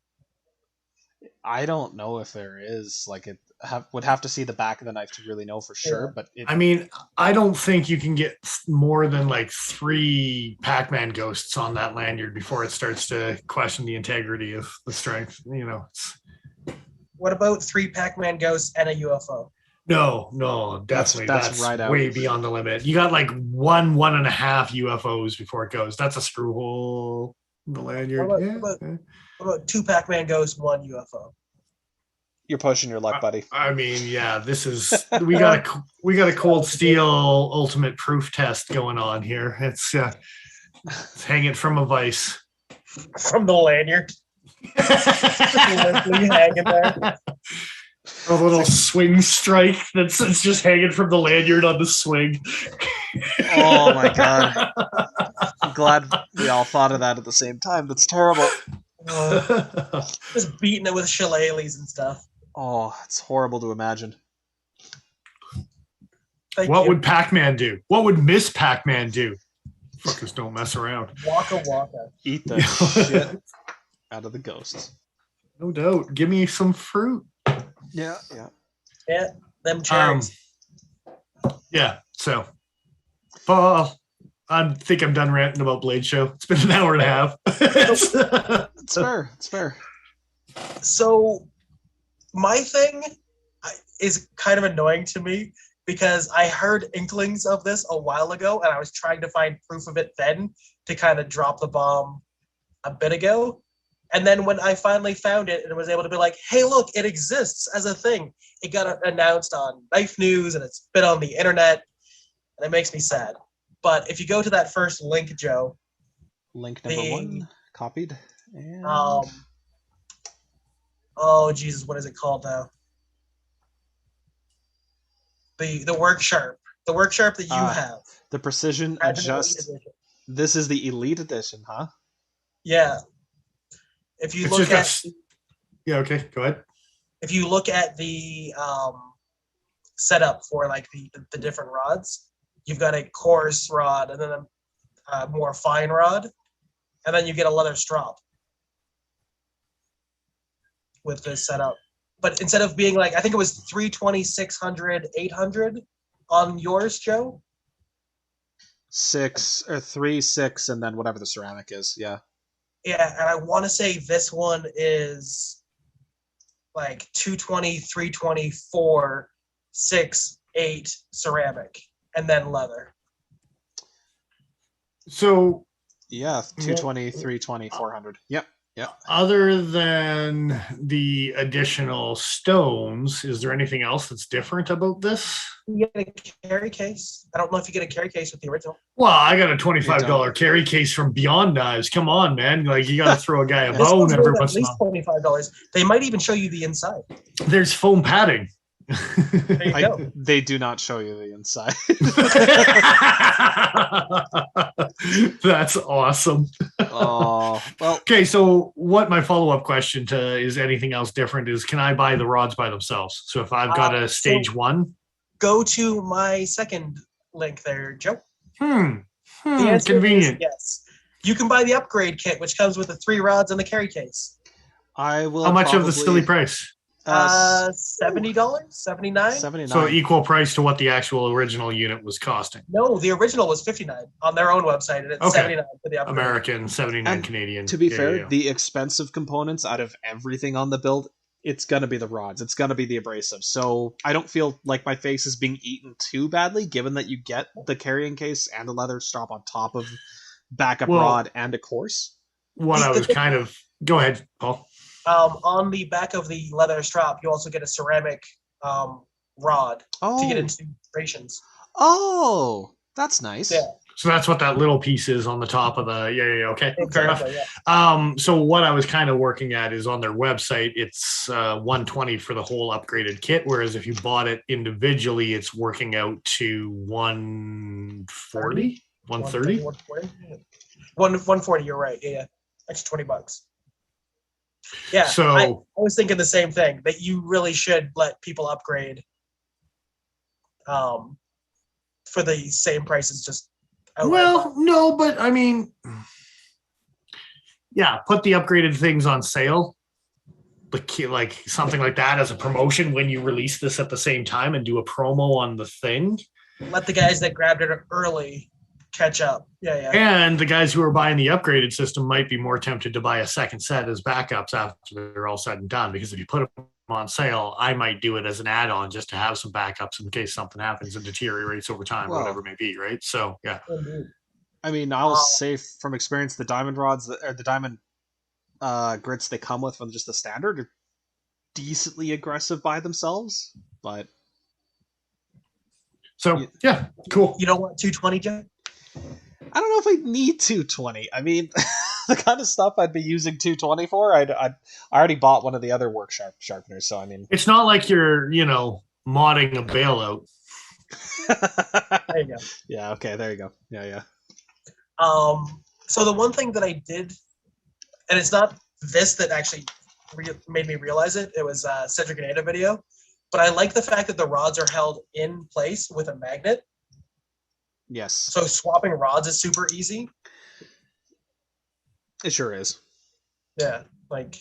I don't know if there is. Like, would have to see the back of the knife to really know for sure. But I mean, I don't think you can get more than like 3 Pac-Man ghosts on that lanyard before it starts to question the integrity of the strength. You know. What about 3 Pac-Man ghosts and a UFO? No, definitely. That's right out. Way beyond the limit. You got like 1.5 UFOs before it goes. That's a screw hole in the lanyard. What about 2 Pac-Man ghosts, 1 UFO? You're pushing your luck, buddy. I mean, this is we got a cold steel ultimate proof test going on here. It's hanging from a vice. From the lanyard. Hanging there. A little swing strike that's just hanging from the lanyard on the swing. Oh my god! I'm glad we all thought of that at the same time. That's terrible. Just beating it with shillelaghs and stuff. Oh, it's horrible to imagine. What would Pac-Man do? What would Miss Pac-Man do? Fuckers don't mess around. Waka waka. Eat the shit out of the ghosts. No doubt. Give me some fruit. Yeah. Them cherries. So, Paul, I think I'm done ranting about Bladeshow. It's been an hour and a half. It's fair. So, my thing is kind of annoying to me because I heard inklings of this a while ago and I was trying to find proof of it then to kind of drop the bomb a bit ago. And then when I finally found it and was able to be like, hey, look, it exists as a thing. It got announced on Knife News and it's been on the internet and it makes me sad. But if you go to that first link, Joe. Link number 1, copied. And... oh, Jesus, what is it called now? The Worksharp. The Worksharp that you have. The Precision Adjust. This is the Elite Edition, huh? Yeah. If you look at... okay, go ahead. If you look at the setup for like the different rods, you've got a coarse rod and then a more fine rod, and then you get a leather strop with this setup. But instead of being like, I think it was 320, 600, 800 on yours, Joe? 6 or 3, 6, and then whatever the ceramic is. Yeah. Yeah, and I want to say this one is like 220, 320, 4, 6, 8 ceramic, and then leather. So yeah, 220, 320, 400. Yep. Other than the additional stones, is there anything else that's different about this? You get a carry case. I don't know if you get a carry case with the original. Well, I got a $25 carry case from Beyond Knives. Come on, man. Like, you got to throw a guy a bone every once in a while. At least $25. They might even show you the inside. There's foam padding. There you go. They do not show you the inside. That's awesome. Oh, well. Okay, so what my follow-up question to is anything else different is, can I buy the rods by themselves? So if I've got a stage 1? Go to my second link there, Joe. The answer convenient. Is yes. You can buy the upgrade kit, which comes with the 3 rods and the carry case. I will. How much of the silly price? $70, $79. So equal price to what the actual original unit was costing. No, the original was $59 on their own website, and it's $79 for the upgrade. American, $79 Canadian. To be fair, the expensive components out of everything on the build it's gonna be the rods. It's gonna be the abrasive. So I don't feel like my face is being eaten too badly, given that you get the carrying case and the leather strap on top of backup rod and a course. What I was kind of go ahead, Paul. On the back of the leather strap, you also get a ceramic rod to get into decorations. Oh, that's nice. Yeah. So that's what that little piece is on the top of the okay, Exactly, fair enough. Yeah. So what I was kind of working at is on their website, it's $120 for the whole upgraded kit, whereas if you bought it individually, it's working out to $140, $130. 140. You're right. Yeah, extra $20. Yeah. So I was thinking the same thing, that you really should let people upgrade for the same price as just. Well, no, but I mean, yeah, put the upgraded things on sale, like something like that as a promotion when you release this at the same time, and do a promo on the thing. Let the guys that grabbed it early catch up. Yeah. And the guys who are buying the upgraded system might be more tempted to buy a second set as backups after they're all said and done, because if you put them on sale, I might do it as an add-on just to have some backups in case something happens and deteriorates over time, or whatever it may be, right? So yeah. I mean, I'll say from experience, the diamond rods or the diamond grits they come with from just the standard are decently aggressive by themselves, but so yeah, cool. You don't want 220, Jay? I don't know if I need 220. I mean, the kind of stuff I'd be using 220 for, I already bought one of the other Worksharp sharpeners, so I mean, it's not like you're modding a bailout. There you go. Yeah. Okay. There you go. Yeah. So the one thing that I did, and it's not this that actually made me realize it. It was a Cedric and Ada video, but I like the fact that the rods are held in place with a magnet. Yes. So swapping rods is super easy. It sure is. Yeah, like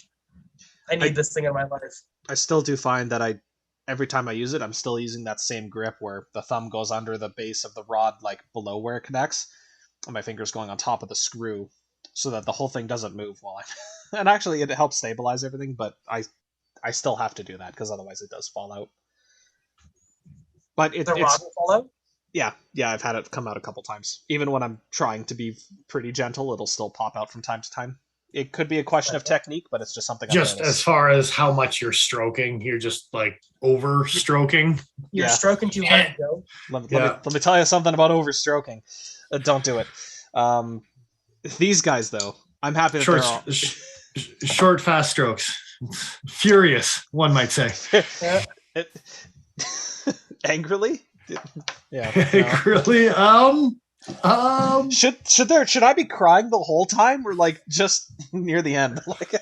I need this thing in my life. I still do find that every time I use it, I'm still using that same grip where the thumb goes under the base of the rod, like below where it connects, and my finger's going on top of the screw, so that the whole thing doesn't move while I'm. And actually, it helps stabilize everything, but I still have to do that because otherwise it does fall out. But The rod will fall out? Yeah, I've had it come out a couple times. Even when I'm trying to be pretty gentle, it'll still pop out from time to time. It could be a question of technique, but it's just something. Just as far as how much you're stroking, you're just like over stroking. You're stroking too hard, Joe. Let me tell you something about over stroking. Don't do it. These guys, though, I'm happy that they're all short, fast strokes. Furious, one might say. Angrily. Yeah. Angrily. Should I be crying the whole time, or like just near the end? Like,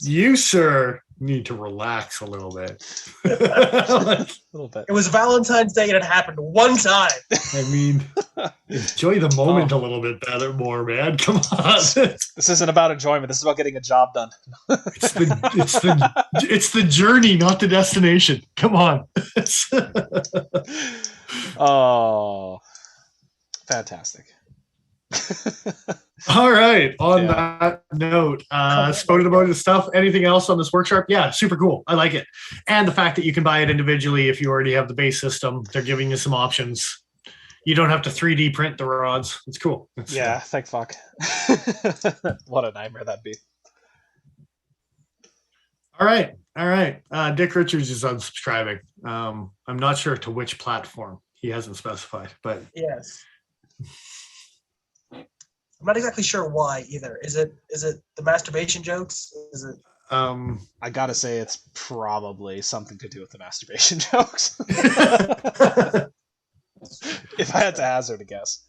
you, sir, need to relax a little bit. A little bit. It was Valentine's Day and it happened one time. I mean, enjoy the moment a little bit more, man. Come on. This isn't about enjoyment. This is about getting a job done. It's the journey, not the destination. Come on. Oh, fantastic. All right. On that note, spoken about the stuff. Anything else on this Worksharp? Yeah, super cool. I like it. And the fact that you can buy it individually if you already have the base system. They're giving you some options. You don't have to 3D print the rods. It's cool. Thank fuck. What a nightmare that'd be. All right. Dick Richards is unsubscribing. I'm not sure to which platform. He hasn't specified, but yes. I'm not exactly sure why either. Is it the masturbation jokes? Is it? I gotta say it's probably something to do with the masturbation jokes. If I had to hazard a guess.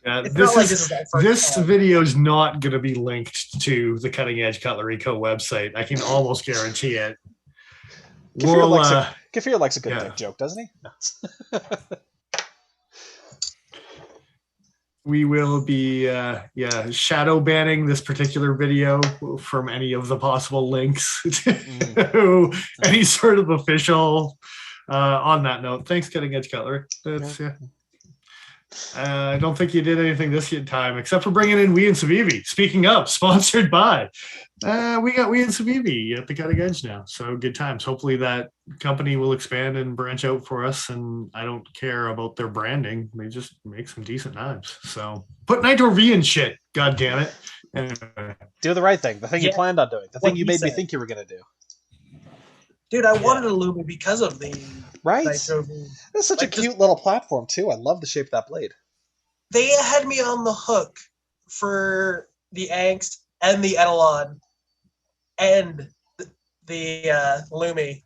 Yeah, this video is not going to be linked to the Cutting Edge Cutlery Co. website. I can almost guarantee it. Kafir likes a good dick joke, doesn't he? No. We will be shadow banning this particular video from any of the possible links to any sort of official. On that note, thanks, Cutting Edge Cutlery. I don't think you did anything this time except for bringing in Wee and Savivi. Speaking of, sponsored by. We got Wee and Savivi at the cutting edge now. So good times. Hopefully that company will expand and branch out for us. And I don't care about their branding. They just make some decent knives. So put Nitro V in shit. God damn it. Anyway. Do the right thing. The thing you planned on doing. The thing you made me said. think you were going to do. Dude, I wanted a Lumi because of the Right? Nitro V. That's such a cute little platform, too. I love the shape of that blade. They had me on the hook for the Angst and the Etalon and the Lumi.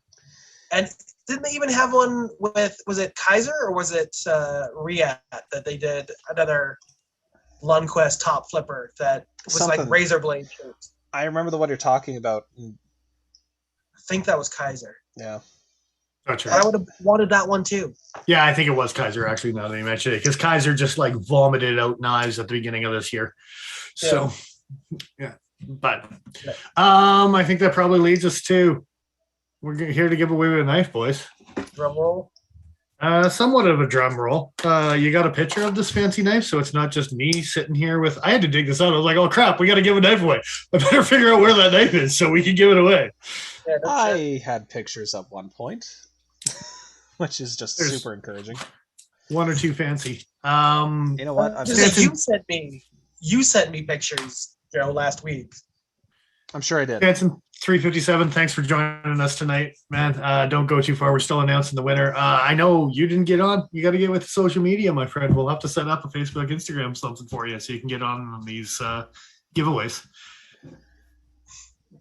And didn't they even have one with, was it Kaiser or was it Riat that they did another Lundquist top flipper that was like razor blade shaped? I remember the one you're talking about. I think that was Kaiser. Yeah. Gotcha. I would have wanted that one too. Yeah, I think it was Kaiser actually, now that you mention it, because Kaiser just like vomited out knives at the beginning of this year. So, yeah. But I think that probably leads us to, we're here to give away a knife, boys. Drum roll. Somewhat of a drum roll. You got a picture of this fancy knife, so it's not just me sitting here with. I had to dig this out. I was like, "Oh crap, we got to give a knife away. I better figure out where that knife is so we can give it away." Yeah, I had pictures at one point, which is just super encouraging. One or two fancy. You know what? You sent me pictures, Joe, last week. I'm sure I did. Hanson 357, thanks for joining us tonight, man. Don't go too far. We're still announcing the winner. I know you didn't get on. You got to get with social media, my friend. We'll have to set up a Facebook, Instagram, something for you so you can get on these giveaways.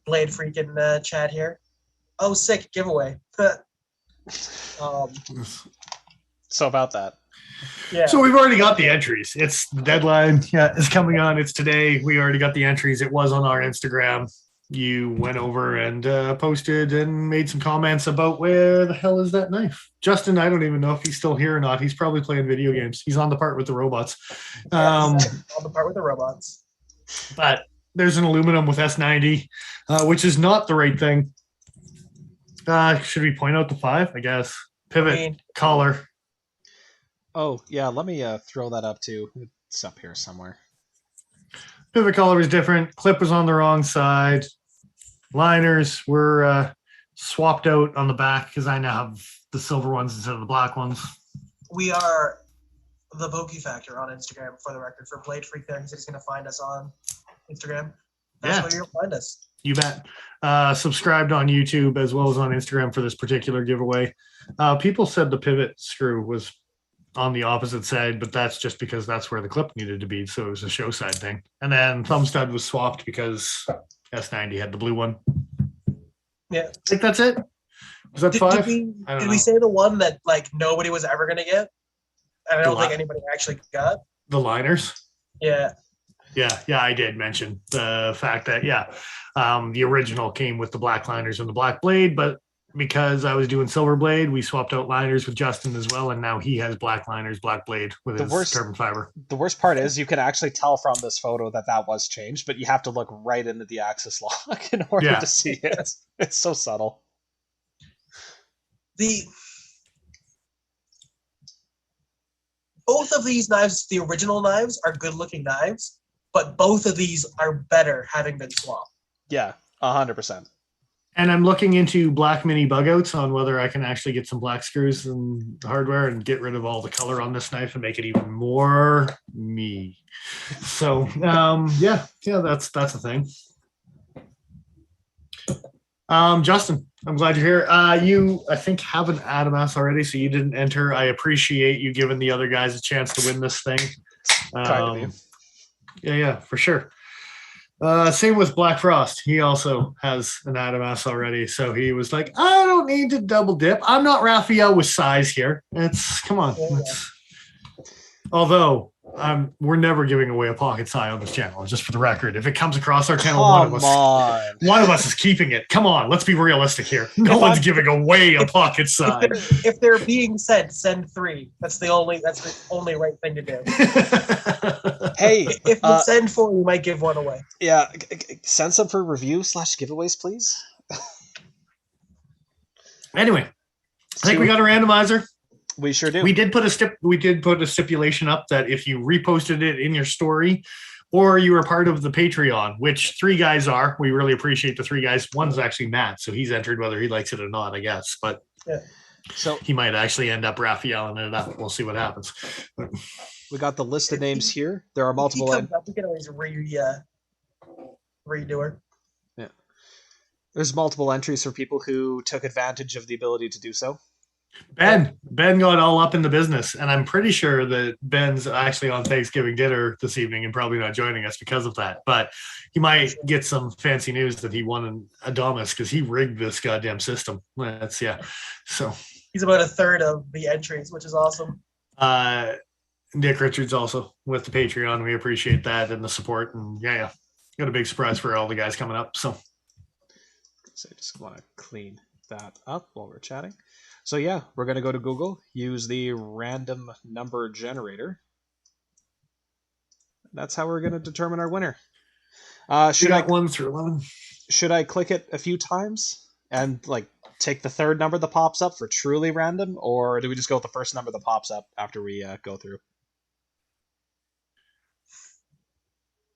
Blade Freak in chat here. Oh, sick giveaway. So about that. Yeah. So we've already got the entries. It's the deadline. Yeah, it's coming on. It's today. We already got the entries. It was on our Instagram. You went over and posted and made some comments about where the hell is that knife. Justin, I don't even know if he's still here or not. He's probably playing video games. He's on the part with the robots. On the part with the robots. But there's an aluminum with S90, which is not the right thing. Should we point out the 5? I guess. Pivot, collar. Oh, yeah, let me throw that up too. It's up here somewhere. Pivot collar is different. Clip was on the wrong side. Liners were swapped out on the back because I now have the silver ones instead of the black ones. We are the Pokey Factor on Instagram, for the record, for Blade Freak there. He said he's going to find us on Instagram. That's where you'll find us. You bet. Subscribed on YouTube as well as on Instagram for this particular giveaway. People said the pivot screw was on the opposite side, but that's just because that's where the clip needed to be, so it was a show side thing. And then thumb stud was swapped because S90 had the blue one. Yeah, I think that's it. Was that 5? Did we say the one that like nobody was ever going to get? And I don't think anybody actually got the liners. Yeah, I did mention the fact that the original came with the black liners and the black blade, but because I was doing silver blade, we swapped out liners with Justin as well, and now he has black liners, black blade with his carbon fiber. The worst part is you can actually tell from this photo that was changed, but you have to look right into the axis lock in order to see it. It's so subtle. Both of these knives, the original knives, are good-looking knives, but both of these are better having been swapped. Yeah, 100%. And I'm looking into black mini bug outs on whether I can actually get some black screws and hardware and get rid of all the color on this knife and make it even more me. So, that's a thing. Justin, I'm glad you're here. You, I think, have an Adamas already, so you didn't enter. I appreciate you giving the other guys a chance to win this thing. Kind of you. Yeah, for sure. Same with Black Frost. He also has an Adamas already, so he was like, I don't need to double dip. I'm not Raphael with size here. Come on. Although we're never giving away a pocket size on this channel, just for the record. If it comes across our channel, one of us is keeping it. Come on, let's be realistic here. No one's giving away a pocket size. If they're being sent, send 3. That's the only right thing to do. Hey, if you send 4, we might give one away. Yeah, send some for review/giveaways, please. Anyway, I think we got a randomizer. We sure do. We did put a stipulation up that if you reposted it in your story, or you were part of the Patreon, which 3 guys are. We really appreciate the 3 guys. One's actually Matt, so he's entered whether he likes it or not, I guess. But so he might actually end up Raphaeling it up. We'll see what happens. we got the list of names here. There are multiple. If he comes up, we can always redo her. Yeah. There's multiple entries for people who took advantage of the ability to do so. Ben got all up in the business, and I'm pretty sure that Ben's actually on Thanksgiving dinner this evening and probably not joining us because of that. But he might get some fancy news that he won an Adamas because he rigged this goddamn system. So he's about a third of the entries, which is awesome. Nick Richards also with the Patreon. We appreciate that and the support. And got a big surprise for all the guys coming up. So I just want to clean that up while we're chatting. So yeah, we're going to go to Google, use the random number generator. That's how we're going to determine our winner. Should I 1 through 11? Should I click it a few times and take the third number that pops up for truly random, or do we just go with the first number that pops up after we go through?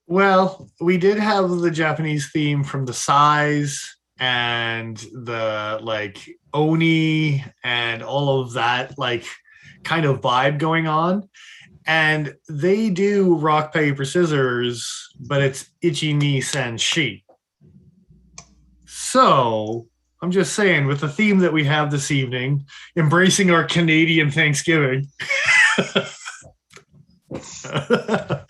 Well, we did have the Japanese theme from the size and the Oni and all of that kind of vibe going on. And they do rock, paper, scissors, but it's ichi ni sen shi. So I'm just saying, with the theme that we have this evening, embracing our Canadian Thanksgiving.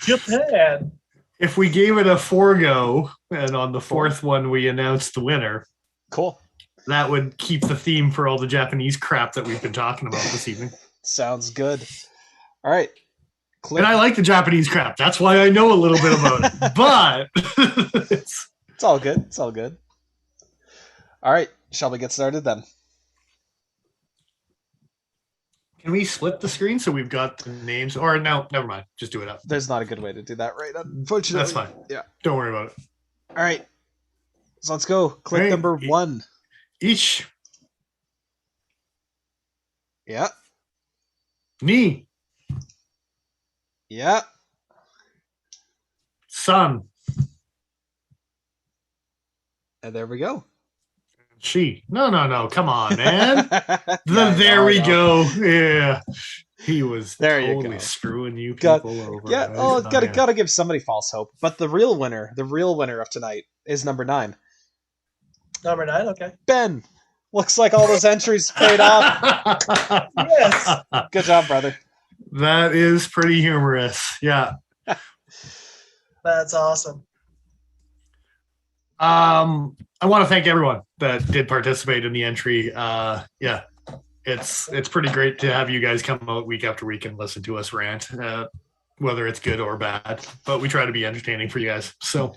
Japan. If we gave it a 4-go, and on the 4th one we announced the winner, cool. That would keep the theme for all the Japanese crap that we've been talking about this evening. Sounds good. All right. And I like the Japanese crap. That's why I know a little bit about it. But it's all good. It's all good. All right. Shall we get started then? Can we split the screen so we've got the names? Or no, never mind. Just do it up. There's not a good way to do that right, unfortunately. That's fine. Yeah. Don't worry about it. All right. So let's go. Click number 1. Each. Yeah. Ni. Yeah. Sun. And there we go. She. No. Come on, man. There we go. Yeah. He was totally screwing you people over. Yeah. Oh, gotta give somebody false hope. But the real winner of tonight is number 9. Number 9, okay. Ben. Looks like all those entries paid off. Yes. Good job, brother. That is pretty humorous. Yeah. That's awesome. I want to thank everyone that did participate in the entry. It's pretty great to have you guys come out week after week and listen to us rant, whether it's good or bad. But we try to be entertaining for you guys. So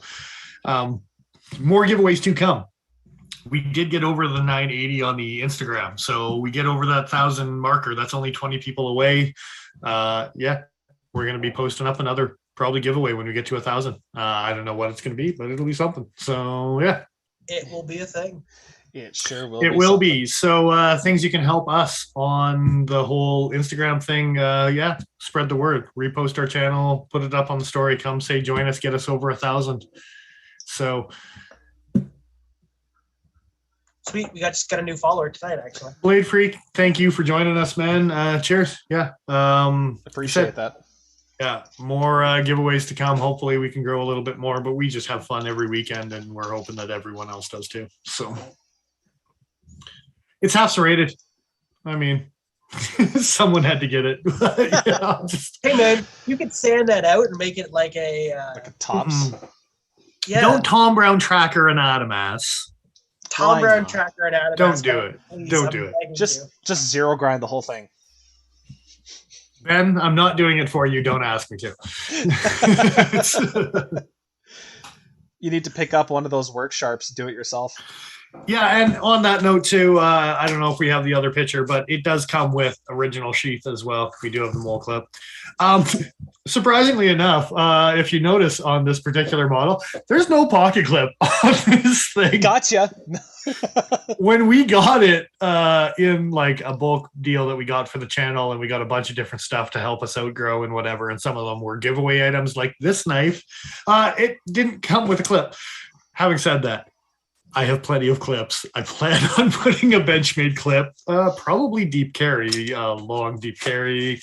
more giveaways to come. We did get over the 980 on the Instagram. So we get over that 1,000 marker. That's only 20 people away. We're going to be posting up another probably giveaway when we get to 1,000. I don't know what it's going to be, but it'll be something. So yeah. It will be a thing. It sure will. It will be. So things you can help us on the whole Instagram thing. Spread the word. Repost our channel. Put it up on the story. Come say join us. Get us over 1,000. So sweet. We just got a new follower tonight, actually. Blade Freak, thank you for joining us, man. Cheers. Yeah. Appreciate that. Yeah, more giveaways to come. Hopefully we can grow a little bit more, but we just have fun every weekend, and we're hoping that everyone else does too. So it's house rated. I mean, someone had to get it. Hey man, you could sand that out and make it like a tops. Yeah. Don't Tom Brown tracker an Adamas. Tom Brown tracker and Adamas. Don't do it. Please, don't do it. Just zero grind the whole thing. Ben, I'm not doing it for you. Don't ask me to. You need to pick up one of those Worksharps, do it yourself. Yeah, and on that note too, I don't know if we have the other picture, but it does come with original sheath as well. We do have the mole clip. Surprisingly enough, if you notice on this particular model, there's no pocket clip on this thing. Gotcha. When we got it in like a bulk deal that we got for the channel, and we got a bunch of different stuff to help us outgrow and whatever, and some of them were giveaway items like this knife, it didn't come with a clip. Having said that, I have plenty of clips. I plan on putting a Benchmade clip, probably deep carry, long deep carry.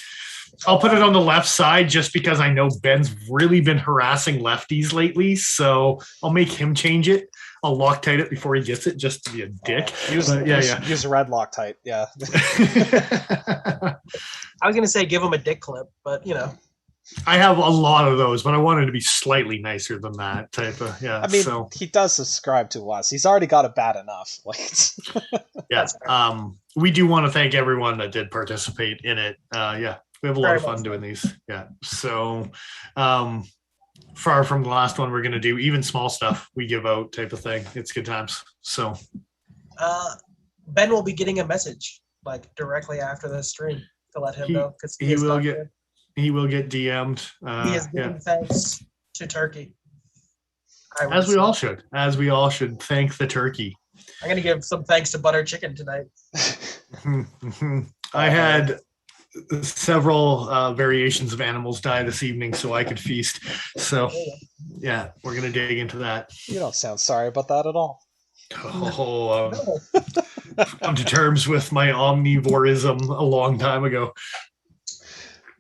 I'll put it on the left side just because I know Ben's really been harassing lefties lately, so I'll make him change it. I'll Loctite it before he gets it, just to be a dick. Use a red Loctite. Yeah. I was gonna say give him a dick clip, but you know. I have a lot of those, but I wanted to be slightly nicer than that type of. Yeah. I mean, so. He does subscribe to us. He's already got it bad enough. Like, Yeah. We do want to thank everyone that did participate in it. Yeah. We have a lot of fun doing these. Yeah. So, far from the last one we're going to do, even small stuff we give out type of thing. It's good times. So, Ben will be getting a message like directly after this stream to let him know because he will get DM'd. He has given thanks to Turkey. As we all should. As we all should thank the turkey. I'm going to give some thanks to Butter Chicken tonight. I had several variations of animals die this evening so I could feast. So, yeah, we're going to dig into that. You don't sound sorry about that at all. Come to terms with my omnivorism a long time ago.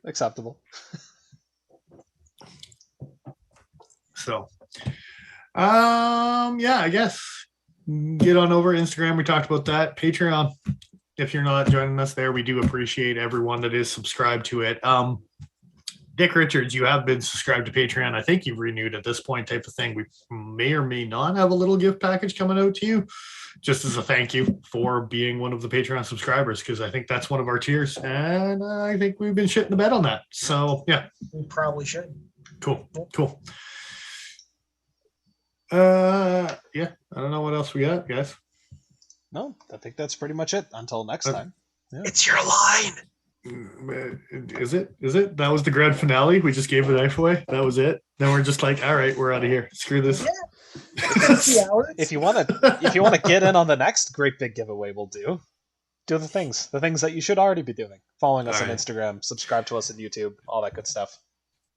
Acceptable. So, yeah, I guess get on over Instagram. We talked about that. Patreon. If you're not joining us there, we do appreciate everyone that is subscribed to it. Dick Richards, you have been subscribed to Patreon. I think you've renewed at this point type of thing. We may or may not have a little gift package coming out to you just as a thank you for being one of the Patreon subscribers, because I think that's one of our tiers. And I think we've been shitting the bed on that. So, yeah. We probably should. Cool. Yeah, I don't know what else we got, guys. No, I think that's pretty much it. Until next time. Yeah. It's your line. Is it? That was the grand finale. We just gave the knife away. That was it. Then we're just like, all right, we're out of here. Screw this. Yeah. If you want to get in on the next great big giveaway, we'll do the things that you should already be doing. Following us on Instagram, subscribe to us on YouTube, all that good stuff.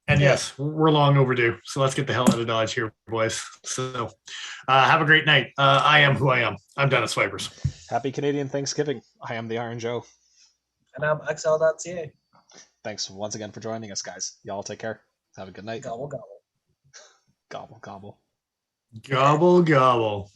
And yes, we're long overdue. So let's get the hell out of Dodge here, boys. So have a great night. I am who I am. I'm Dennis Vipers. Happy Canadian Thanksgiving. I am the Iron Joe. And I'm XL.ca. Thanks once again for joining us, guys. Y'all take care. Have a good night. Gobble, gobble. Gobble, gobble. Gobble, gobble.